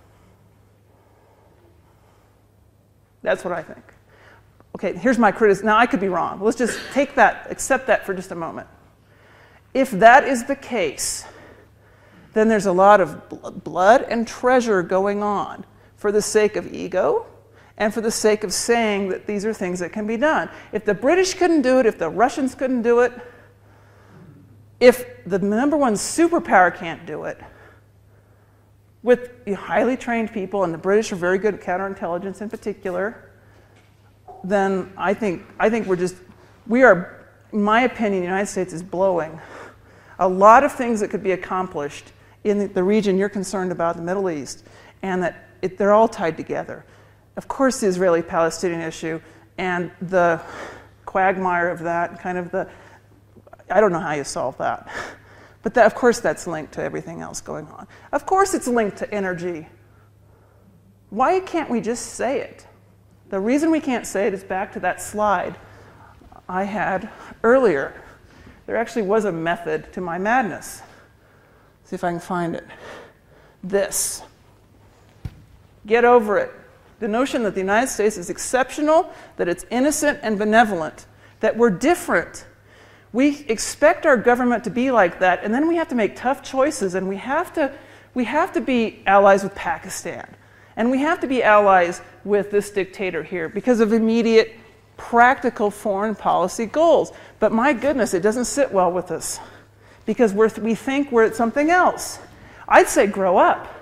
That's what I think. Okay, here's my criticism. Now, I could be wrong. Let's just take that, accept that for just a moment. If that is the case, then there's a lot of blood and treasure going on for the sake of ego and for the sake of saying that these are things that can be done. If the British couldn't do it, if the Russians couldn't do it, if the number one superpower can't do it, with highly trained people, and the British are very good at counterintelligence in particular, then I think we are, in my opinion, the United States is blowing a lot of things that could be accomplished in the region you're concerned about, the Middle East, and that they're all tied together. Of course, the Israeli-Palestinian issue and the quagmire of that, kind of I don't know how you solve that. But of course that's linked to everything else going on. Of course it's linked to energy. Why can't we just say it? The reason we can't say it is back to that slide I had earlier. There actually was a method to my madness. See if I can find it. This. Get over it. The notion that the United States is exceptional, that it's innocent and benevolent, that we're different. We expect our government to be like that, and then we have to make tough choices, and we have to be allies with Pakistan, and we have to be allies with this dictator here because of immediate, practical foreign policy goals. But my goodness, it doesn't sit well with us because we think we're something else. I'd say grow up.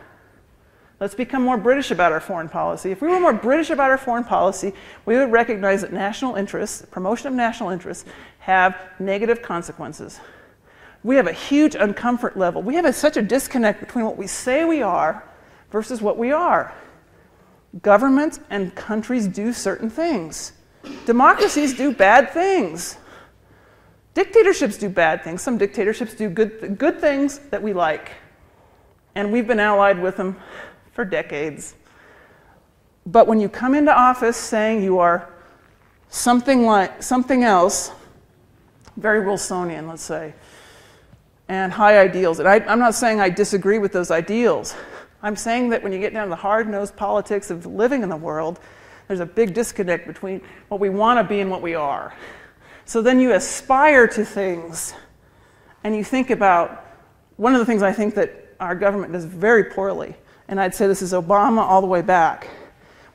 Let's become more British about our foreign policy. If we were more British about our foreign policy, we would recognize that national interests, promotion of national interests, have negative consequences. We have a huge uncomfort level. We have such a disconnect between what we say we are versus what we are. Governments and countries do certain things. Democracies do bad things. Dictatorships do bad things. Some dictatorships do good things that we like. And we've been allied with them for decades. But when you come into office saying you are something else, very Wilsonian, let's say, and high ideals, and I'm not saying I disagree with those ideals. I'm saying that when you get down to the hard-nosed politics of living in the world, there's a big disconnect between what we want to be and what we are. So then you aspire to things, and you think about, one of the things I think that our government does very poorly, and I'd say this is Obama all the way back.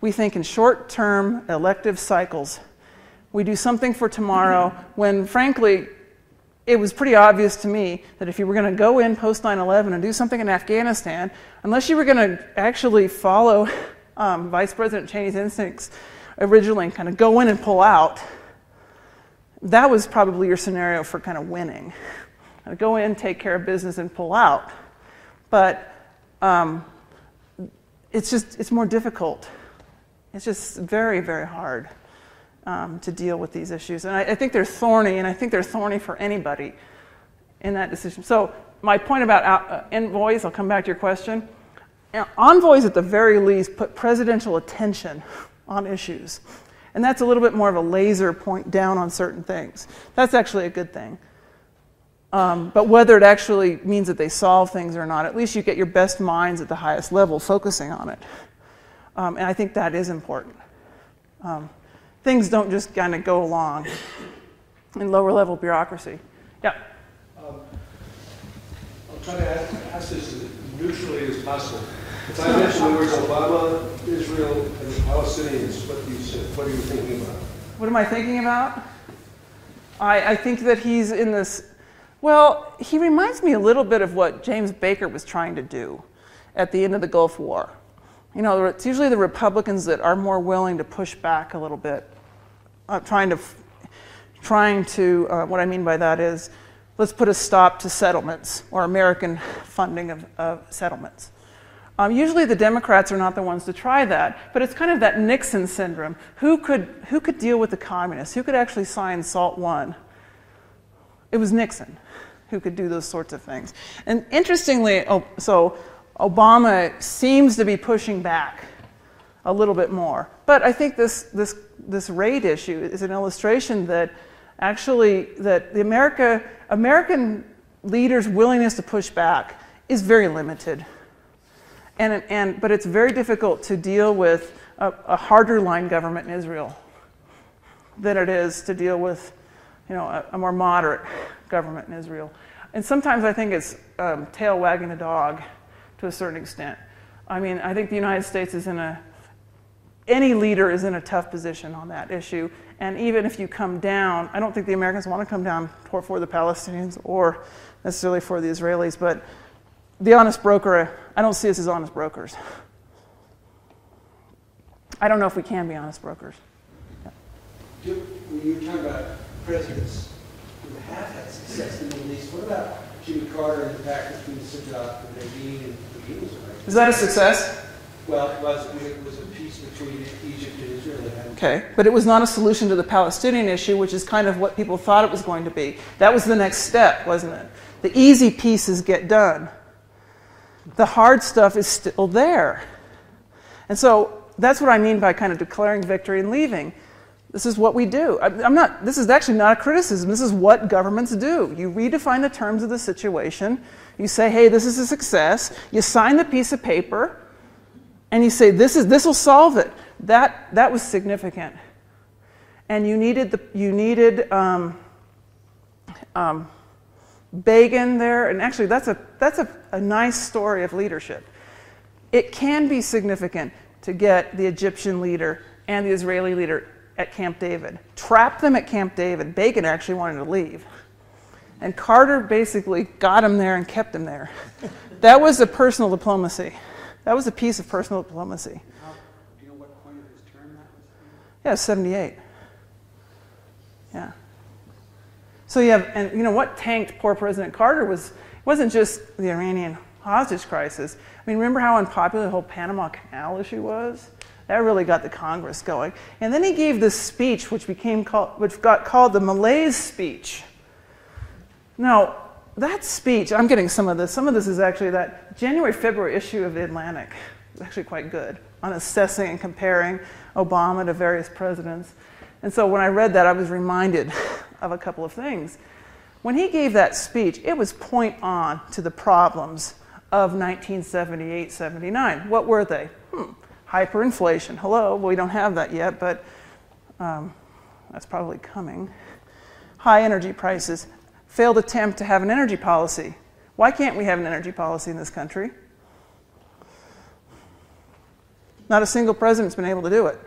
We think in short-term elective cycles. We do something for tomorrow when, frankly, it was pretty obvious to me that if you were going to go in post 9/11 and do something in Afghanistan, unless you were going to actually follow Vice President Cheney's instincts originally kind of go in and pull out, that was probably your scenario for kind of winning. Go in, take care of business, and pull out. But it's more difficult. It's just very, very hard to deal with these issues. And I think they're thorny, and I think they're thorny for anybody in that decision. So my point about envoys, I'll come back to your question. Now, envoys, at the very least, put presidential attention on issues. And that's a little bit more of a laser point down on certain things. That's actually a good thing. But whether it actually means that they solve things or not, at least you get your best minds at the highest level focusing on it. And I think that is important. Things don't just kind of go along in lower level bureaucracy. Yeah? I'll try to ask this as neutrally as possible. If I mention the words Obama, Israel, and the Palestinians, what do you say? What are you thinking about? What am I thinking about? I think that he's in this, well, he reminds me a little bit of what James Baker was trying to do at the end of the Gulf War. You know, it's usually the Republicans that are more willing to push back a little bit, trying to, what I mean by that is, let's put a stop to settlements or American funding of settlements. Usually the Democrats are not the ones to try that, but it's kind of that Nixon syndrome. Who could deal with the communists? Who could actually sign SALT I? It was Nixon who could do those sorts of things. And interestingly, so Obama seems to be pushing back a little bit more. But I think this raid issue is an illustration that actually that the American leaders' willingness to push back is very limited. But it's very difficult to deal with a harder line government in Israel than it is to deal with, you know, a more moderate government in Israel. And sometimes I think it's tail wagging the dog to a certain extent. I mean, I think the United States is any leader is in a tough position on that issue. And even if you come down, I don't think the Americans want to come down for the Palestinians or necessarily for the Israelis, but the honest broker, I don't see us as honest brokers. I don't know if we can be honest brokers. Yeah. When you were talking about presidents who have had success in the Middle East, what about Jimmy Carter and the pact between Sadat and Reagan and Reagan was right? Is that a success? Well, it was a peace between Egypt and Israel. Okay, but it was not a solution to the Palestinian issue, which is kind of what people thought it was going to be. That was the next step, wasn't it? The easy pieces get done. The hard stuff is still there. And so that's what I mean by kind of declaring victory and leaving. This is what we do. This is actually not a criticism. This is what governments do. You redefine the terms of the situation. You say, hey, this is a success. You sign the piece of paper, and you say, this will solve it. That was significant. And you needed Reagan there, and actually that's a nice story of leadership. It can be significant to get the Egyptian leader and the Israeli leader at Camp David. Trap them at Camp David. Reagan actually wanted to leave. And Carter basically got him there and kept him there. That was a personal diplomacy. That was a piece of personal diplomacy. Do you know what point of his term that was? Yeah, 78. Yeah. So you have, and you know what tanked poor President Carter wasn't just the Iranian hostage crisis. I mean, remember how unpopular the whole Panama Canal issue was? That really got the Congress going. And then he gave this speech, which got called the Malaise Speech. Now, that speech, I'm getting some of this. Some of this is actually that January-February issue of The Atlantic. It's actually quite good on assessing and comparing Obama to various presidents. And so when I read that, I was reminded of a couple of things. When he gave that speech, it was point on to the problems of 1978-79. What were they? Hyperinflation. Hello, well, we don't have that yet, but that's probably coming. High energy prices. Failed attempt to have an energy policy. Why can't we have an energy policy in this country? Not a single president's been able to do it.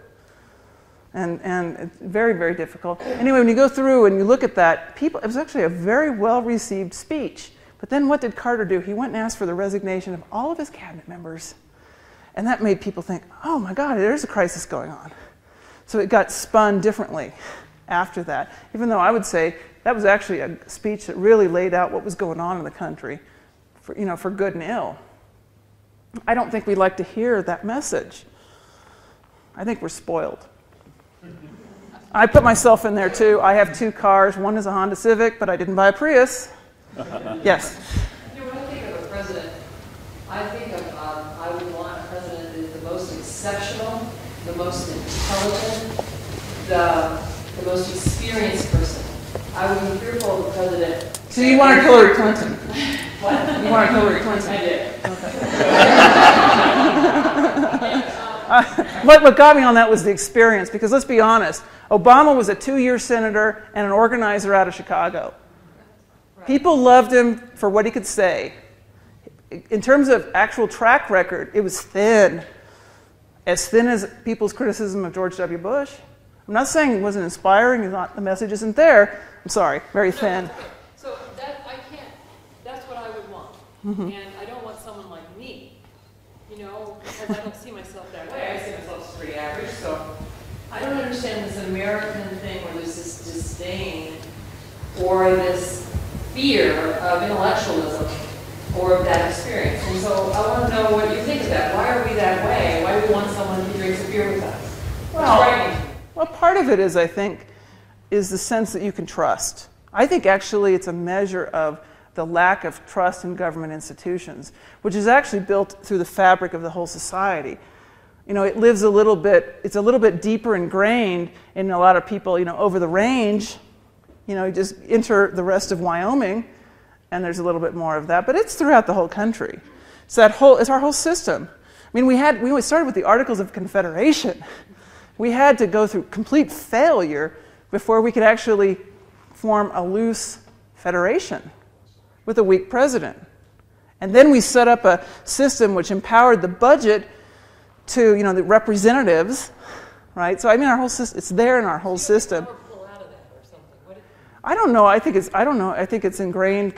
And it's very, very difficult. Anyway, when you go through and you look at that, it was actually a very well-received speech. But then what did Carter do? He went and asked for the resignation of all of his cabinet members. And that made people think, oh my God, there's a crisis going on. So it got spun differently after that, even though I would say that was actually a speech that really laid out what was going on in the country, for good and ill. I don't think we like to hear that message. I think we're spoiled. I put myself in there too. I have 2 cars. One is a Honda Civic, but I didn't buy a Prius. Yes? When I think of a president, I think of, I would want a president that is the most exceptional, the most intelligent, the most experienced person. I would be fearful of a president. So you wanted Hillary Clinton? What? You wanted Hillary Clinton? I did. Okay. What got me on that was the experience, because let's be honest, Obama was a 2-year senator and an organizer out of Chicago. Right. People loved him for what he could say. In terms of actual track record, it was thin. As thin as people's criticism of George W. Bush. I'm not saying it wasn't inspiring, the message isn't there. I'm sorry, very thin. No, okay. So that's what I would want. And I don't want someone like me, because I don't see myself that way. I see myself as pretty average, so I don't understand this American thing where there's this disdain or this fear of intellectualism or of that experience. And so I want to know what you think of that. Why are we that way? Why do we want someone who drinks a beer with us? Well, part of it is, I think, is the sense that you can trust. I think actually it's a measure of the lack of trust in government institutions, which is actually built through the fabric of the whole society. It lives it's a little bit deeper ingrained in a lot of people, over the range. You just enter the rest of Wyoming, and there's a little bit more of that, but it's throughout the whole country. It's our whole system. I mean, we started with the Articles of Confederation. We had to go through complete failure before we could actually form a loose federation with a weak president. And then we set up a system which empowered the budget to, the representatives, right? So I mean, our whole system, it's there in our whole system. I don't know. I think it's ingrained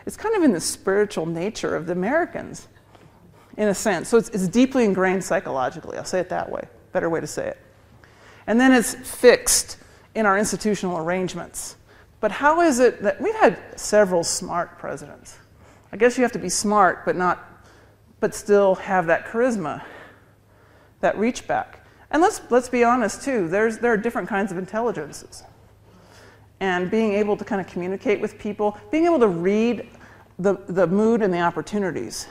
it's kind of in the spiritual nature of the Americans, in a sense. So it's deeply ingrained psychologically. I'll say it that way. Better way to say it. And then it's fixed in our institutional arrangements. But how is it that we've had several smart presidents? I guess you have to be smart, but still have that charisma, that reach back. And let's be honest too. There are different kinds of intelligences. And being able to kind of communicate with people, being able to read the mood and the opportunities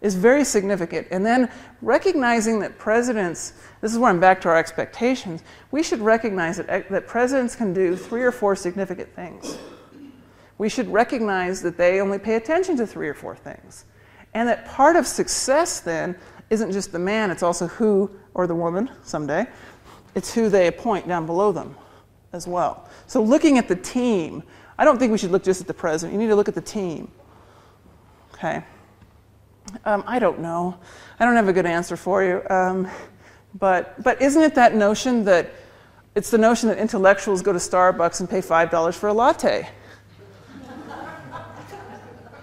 is very significant. And then recognizing that presidents, this is where I'm back to our expectations, we should recognize that presidents can do 3 or 4 significant things. We should recognize that they only pay attention to 3 or 4 things. And that part of success then isn't just the man, it's also who, or the woman someday, it's who they appoint down below them as well. So looking at the team, I don't think we should look just at the president, you need to look at the team. Okay. I don't know. I don't have a good answer for you. But isn't it that notion that it's the notion that intellectuals go to Starbucks and pay $5 for a latte?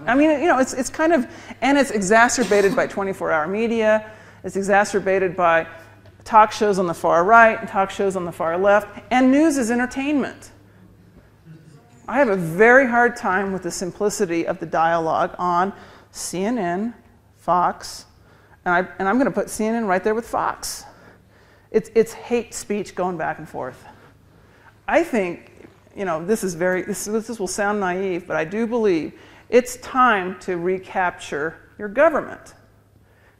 I mean, it's kind of, and it's exacerbated by 24-hour media. It's exacerbated by talk shows on the far right and talk shows on the far left. And news is entertainment. I have a very hard time with the simplicity of the dialogue on CNN, Fox, and I'm going to put CNN right there with Fox. It's hate speech going back and forth. I think, this will sound naive, but I do believe it's time to recapture your government,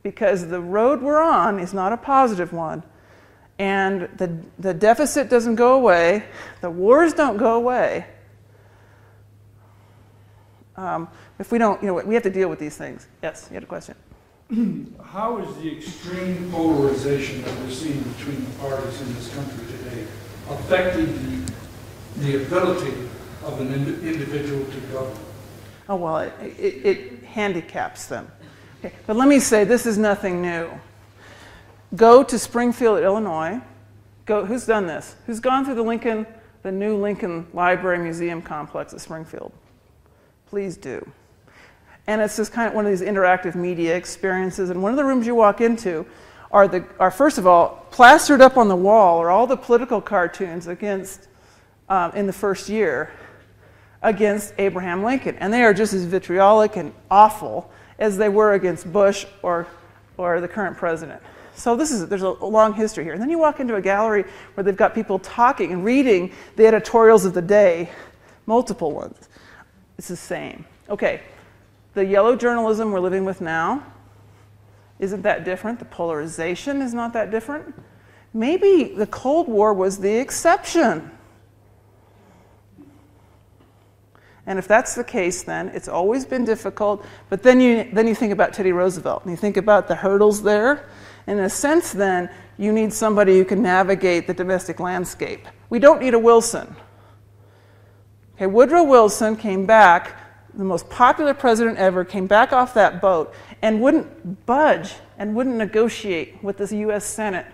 because the road we're on is not a positive one, and the deficit doesn't go away, the wars don't go away. If we don't, we have to deal with these things. Yes, you had a question. How is the extreme polarization that we're seeing between the parties in this country today affecting the ability of an individual to govern? Oh, well, it handicaps them. Okay, but let me say, this is nothing new. Go to Springfield, Illinois. Who's done this? Who's gone through the new Lincoln Library Museum complex at Springfield? Please do. And it's just kind of one of these interactive media experiences. And one of the rooms you walk into are first of all, plastered up on the wall are all the political cartoons against, in the first year, against Abraham Lincoln. And they are just as vitriolic and awful as they were against Bush or the current president. So there's a long history here. And then you walk into a gallery where they've got people talking and reading the editorials of the day, multiple ones. It's the same. Okay, the yellow journalism we're living with now, isn't that different? The polarization is not that different. Maybe the Cold War was the exception. And if that's the case, then it's always been difficult. But then you think about Teddy Roosevelt, and you think about the hurdles there. In a sense, then, you need somebody who can navigate the domestic landscape. We don't need a Wilson. Okay, Woodrow Wilson came back, the most popular president ever, came back off that boat and wouldn't budge and wouldn't negotiate with the U.S. Senate.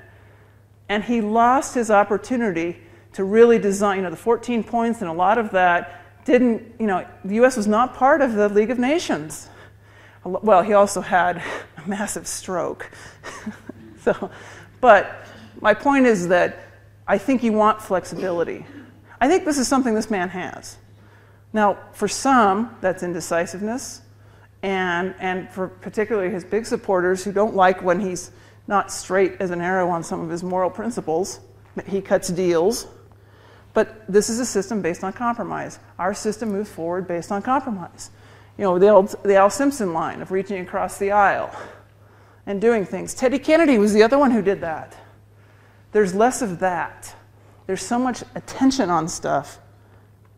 And he lost his opportunity to really design, the 14 points, and a lot of that didn't, the U.S. was not part of the League of Nations. Well, he also had a massive stroke. But my point is that I think you want flexibility. I think this is something this man has. Now, for some, that's indecisiveness, and for particularly his big supporters who don't like when he's not straight as an arrow on some of his moral principles, he cuts deals. But this is a system based on compromise. Our system moves forward based on compromise. The Al Simpson line of reaching across the aisle and doing things. Teddy Kennedy was the other one who did that. There's less of that. There's so much attention on stuff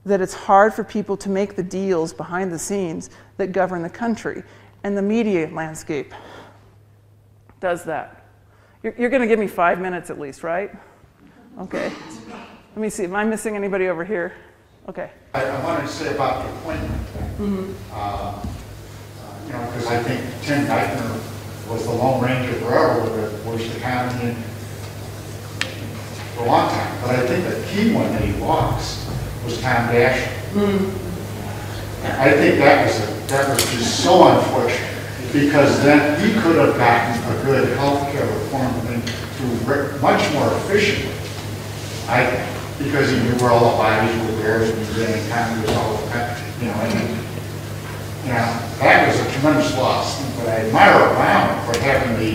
that it's hard for people to make the deals behind the scenes that govern the country. And the media landscape does that. You're going to give me 5 minutes at least, right? Okay. Let me see. Am I missing anybody over here? Okay. I wanted to say about the appointment thing. Because I think Tim Geithner was the Lone Ranger forever with the worst economy for a long time. But I think the key one that he lost was Tom Daschle. I think that was just so unfortunate, because then he could have gotten a good health care reform thing through much more efficiently, I think, because he knew where all the bodies were there, and he was in Congress all the time, that was a tremendous loss. But I admire Obama for having the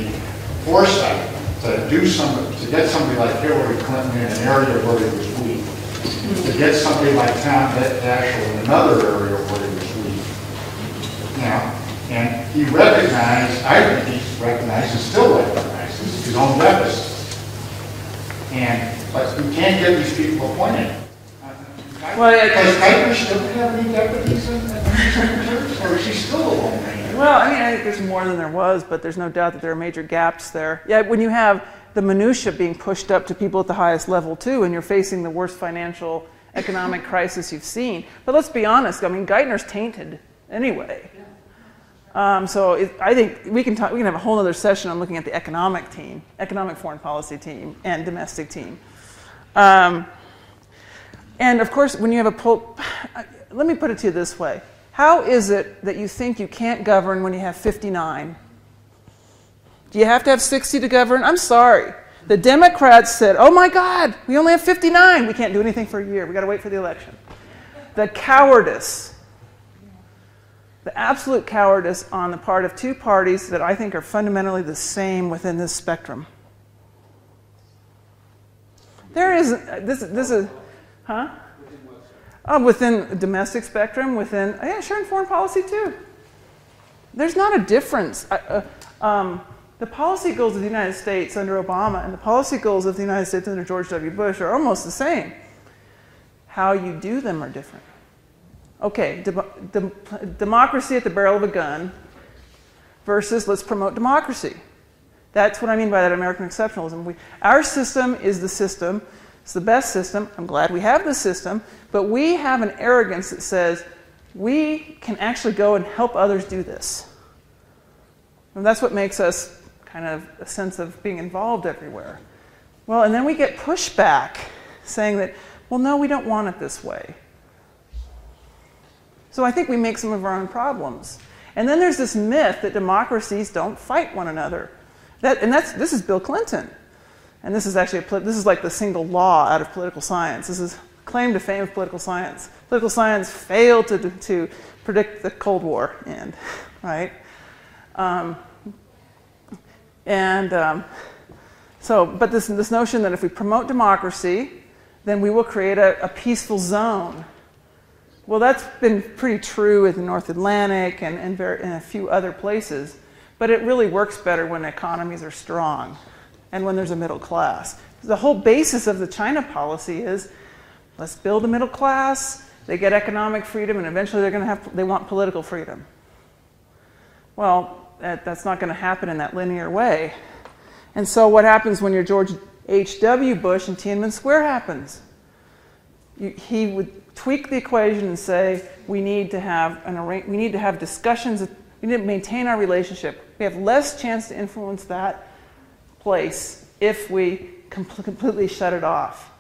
foresight to get somebody like Hillary Clinton in an area where he was weak, to get somebody like Tom Daschle in another area where he was weak. And he recognized, I think he recognized and still recognizes his own deficits. But you can't get these people appointed. Does Geithner still have any deputies in secretaries, or is he still a Lone Ranger? Well, I think there's more than there was, but there's no doubt that there are major gaps there. Yeah, when you have the minutia being pushed up to people at the highest level too, and you're facing the worst financial economic crisis you've seen. But let's be honest, Geithner's tainted anyway. I think we can have a whole other session on looking at the economic team, economic foreign policy team, and domestic team. And of course, when you have let me put it to you this way. How is it that you think you can't govern when you have 59? Do you have to have 60 to govern? I'm sorry. The Democrats said, oh my God, we only have 59. We can't do anything for a year. We've got to wait for the election. The cowardice, the absolute cowardice on the part of two parties that I think are fundamentally the same within this spectrum. There is, this is, huh? Within the domestic spectrum, yeah, sure, in foreign policy too. There's not a difference. The policy goals of the United States under Obama and the policy goals of the United States under George W. Bush are almost the same. How you do them are different. Okay, democracy at the barrel of a gun versus let's promote democracy. That's what I mean by that American exceptionalism. Our system is the system. It's the best system. I'm glad we have the system. But we have an arrogance that says we can actually go and help others do this. And that's what makes us kind of a sense of being involved everywhere. Well, and then we get pushback saying that, well, no, we don't want it this way. So I think we make some of our own problems. And then there's this myth that democracies don't fight one another. This is Bill Clinton. And this is actually, this is like the single law out of political science. This is claim to fame of political science. Political science failed to predict the Cold War end, right? But this notion that if we promote democracy, then we will create a peaceful zone. Well, that's been pretty true in the North Atlantic and in a few other places, but it really works better when economies are strong and when there's a middle class. The whole basis of the China policy is, let's build a middle class, they get economic freedom, and eventually they want political freedom. Well, that's not going to happen in that linear way. And so what happens when you're George H.W. Bush and Tiananmen Square happens? He would tweak the equation and say, we need to have discussions, we need to maintain our relationship. We have less chance to influence that place if we completely shut it off.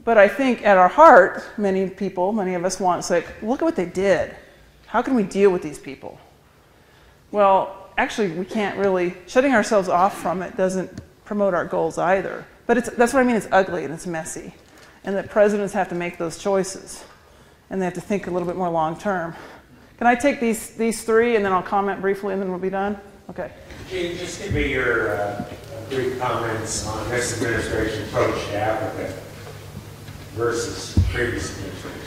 But I think at our heart, many of us want to say, look at what they did. How can we deal with these people? Well, actually, we can't really, shutting ourselves off from it doesn't promote our goals either. But that's what I mean, it's ugly and it's messy. And that presidents have to make those choices. And they have to think a little bit more long term. Can I take these three and then I'll comment briefly and then we'll be done? Okay. Can you just give me your brief comments on this administration's approach to Africa versus previous administrations?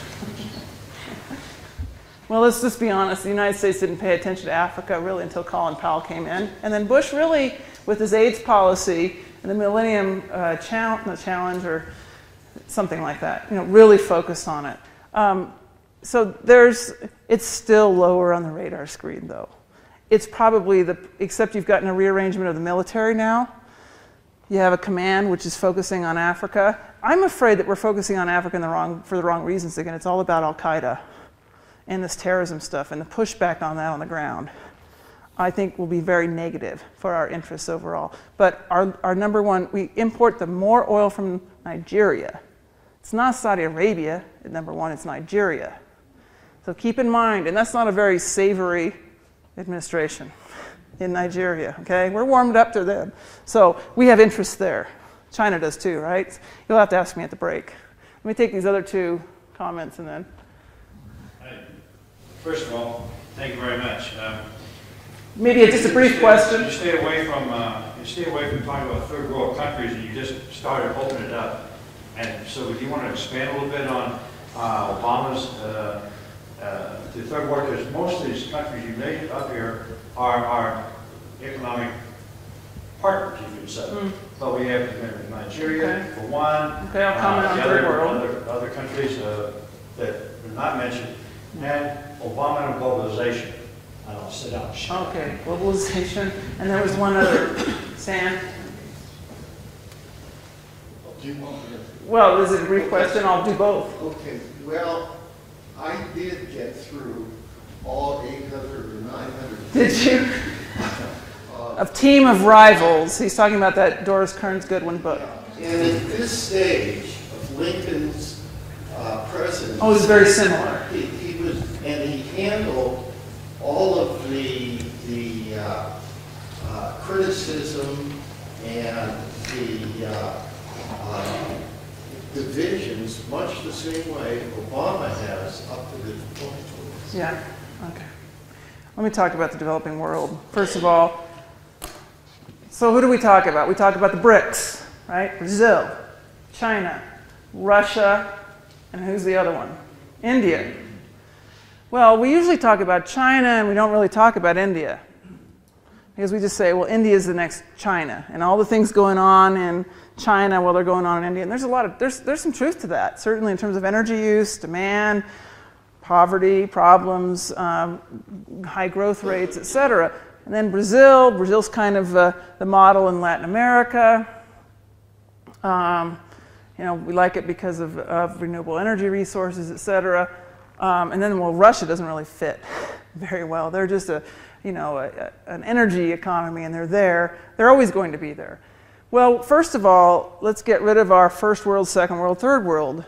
Well, let's just be honest. The United States didn't pay attention to Africa really until Colin Powell came in. And then Bush really, with his AIDS policy and the Millennium Challenge or something like that, really focused on it. So it's still lower on the radar screen, though. It's probably except you've gotten a rearrangement of the military now. You have a command which is focusing on Africa. I'm afraid that we're focusing on Africa for the wrong reasons. Again, it's all about Al-Qaeda and this terrorism stuff, and the pushback on that on the ground, I think will be very negative for our interests overall. But our number one, we import the more oil from Nigeria. It's not Saudi Arabia at number one, it's Nigeria. So keep in mind, and that's not a very savory administration in Nigeria, okay? We're warmed up to them. So we have interests there. China does too, right? You'll have to ask me at the break. Let me take these other two comments and then. First of all, thank you very much. Maybe just a brief question. You stay away from talking about third world countries, and you just started opening it up. And so, do you want to expand a little bit on Obama's the third world? Because most of these countries you named up here are economic partners, you could say. But we have Nigeria for one. Okay, I'll comment on third world. Other countries that are not mentioned. And Obama and globalization. I don't sit down. Okay, globalization. And there was one other. Sam? Do you want me to? Well, is it a brief question? I'll do both. Okay, well, I did get through all 800 or 900. Did you? A team of rivals. He's talking about that Doris Kearns Goodwin book. And at this stage of Lincoln's presidency, oh, it's very similar. He handled all of the criticism and the divisions much the same way Obama has up to this point. Yeah, okay. Let me talk about the developing world. First of all, so who do we talk about? We talk about the BRICS, right? Brazil, China, Russia, and who's the other one? India. Well, we usually talk about China and we don't really talk about India. Because we just say, well, India is the next China. And all the things going on in China, well, they're going on in India. And there's some truth to that, certainly in terms of energy use, demand, poverty, problems, high growth rates, et cetera. And then Brazil's kind of the model in Latin America. We like it because of renewable energy resources, et cetera. And then, well, Russia doesn't really fit very well. They're just an energy economy, and they're there. They're always going to be there. Well, first of all, let's get rid of our first world, second world, third world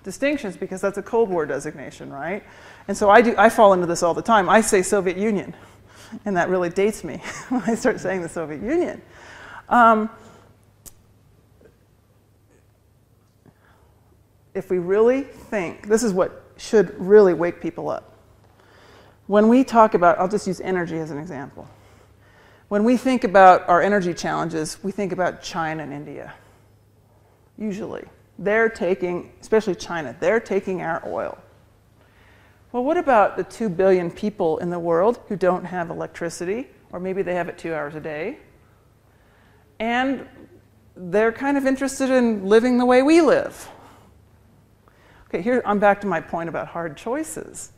distinctions, because that's a Cold War designation, right? And so I fall into this all the time. I say Soviet Union. And that really dates me when I start saying the Soviet Union. If we really think, this is what should really wake people up. When we talk about, I'll just use energy as an example. When we think about our energy challenges, we think about China and India. Usually. They're taking, especially China, they're taking our oil. Well, what about the 2 billion people in the world who don't have electricity, or maybe they have it 2 hours a day, and they're kind of interested in living the way we live? Okay, here I'm back to my point about hard choices.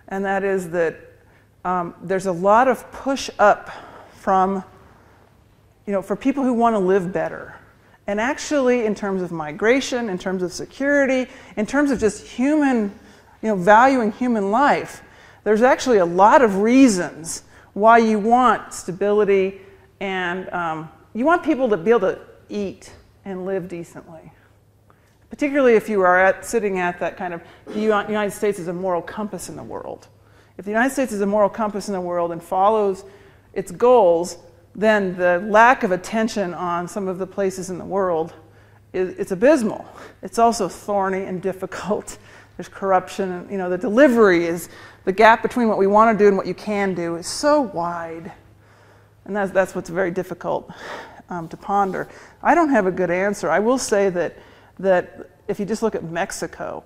And that is that there's a lot of push up from, for people who want to live better. And actually, in terms of migration, in terms of security, in terms of just human, valuing human life, there's actually a lot of reasons why you want stability and you want people to be able to eat and live decently. Particularly if you are sitting at that kind of, the United States is a moral compass in the world. If the United States is a moral compass in the world and follows its goals, then the lack of attention on some of the places in the world, it's abysmal. It's also thorny and difficult. There's corruption, and the delivery is, the gap between what we want to do and what you can do is so wide. And that's what's very difficult to ponder. I don't have a good answer. I will say that if you just look at Mexico,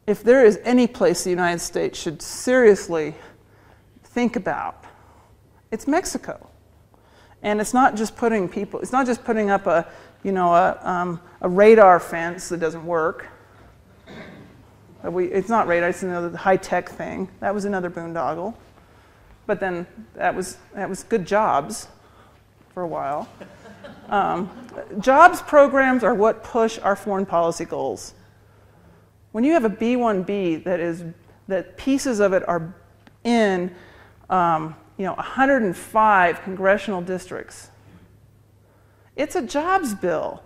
if there is any place the United States should seriously think about, it's Mexico. And it's not just putting up a radar fence that doesn't work. It's not radar, it's another high-tech thing. That was another boondoggle. But then that was good jobs for a while. Jobs programs are what push our foreign policy goals. When you have a B1B that pieces of it are in 105 congressional districts, it's a jobs bill.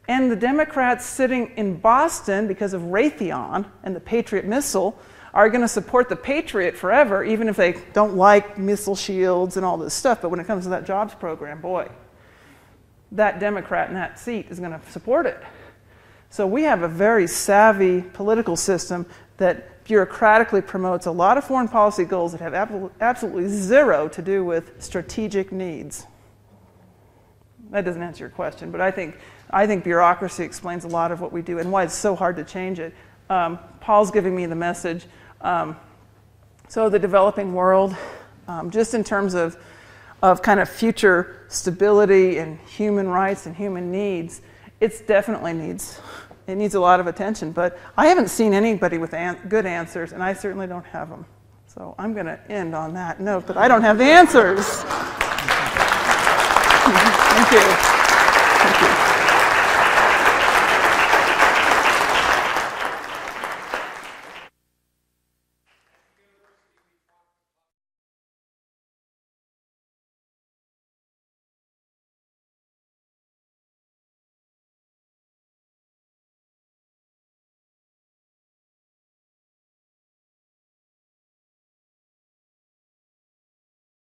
And the Democrats sitting in Boston, because of Raytheon and the Patriot missile, are going to support the Patriot forever, even if they don't like missile shields and all this stuff. But when it comes to that jobs program, boy, that Democrat in that seat is going to support it. So we have a very savvy political system that bureaucratically promotes a lot of foreign policy goals that have absolutely zero to do with strategic needs. That doesn't answer your question, but I think bureaucracy explains a lot of what we do and why it's so hard to change it. Paul's giving me the message. So the developing world, just in terms of kind of future stability and human rights and human needs, it needs a lot of attention. But I haven't seen anybody with good answers, and I certainly don't have them. So I'm going to end on that note, but I don't have the answers. Thank you.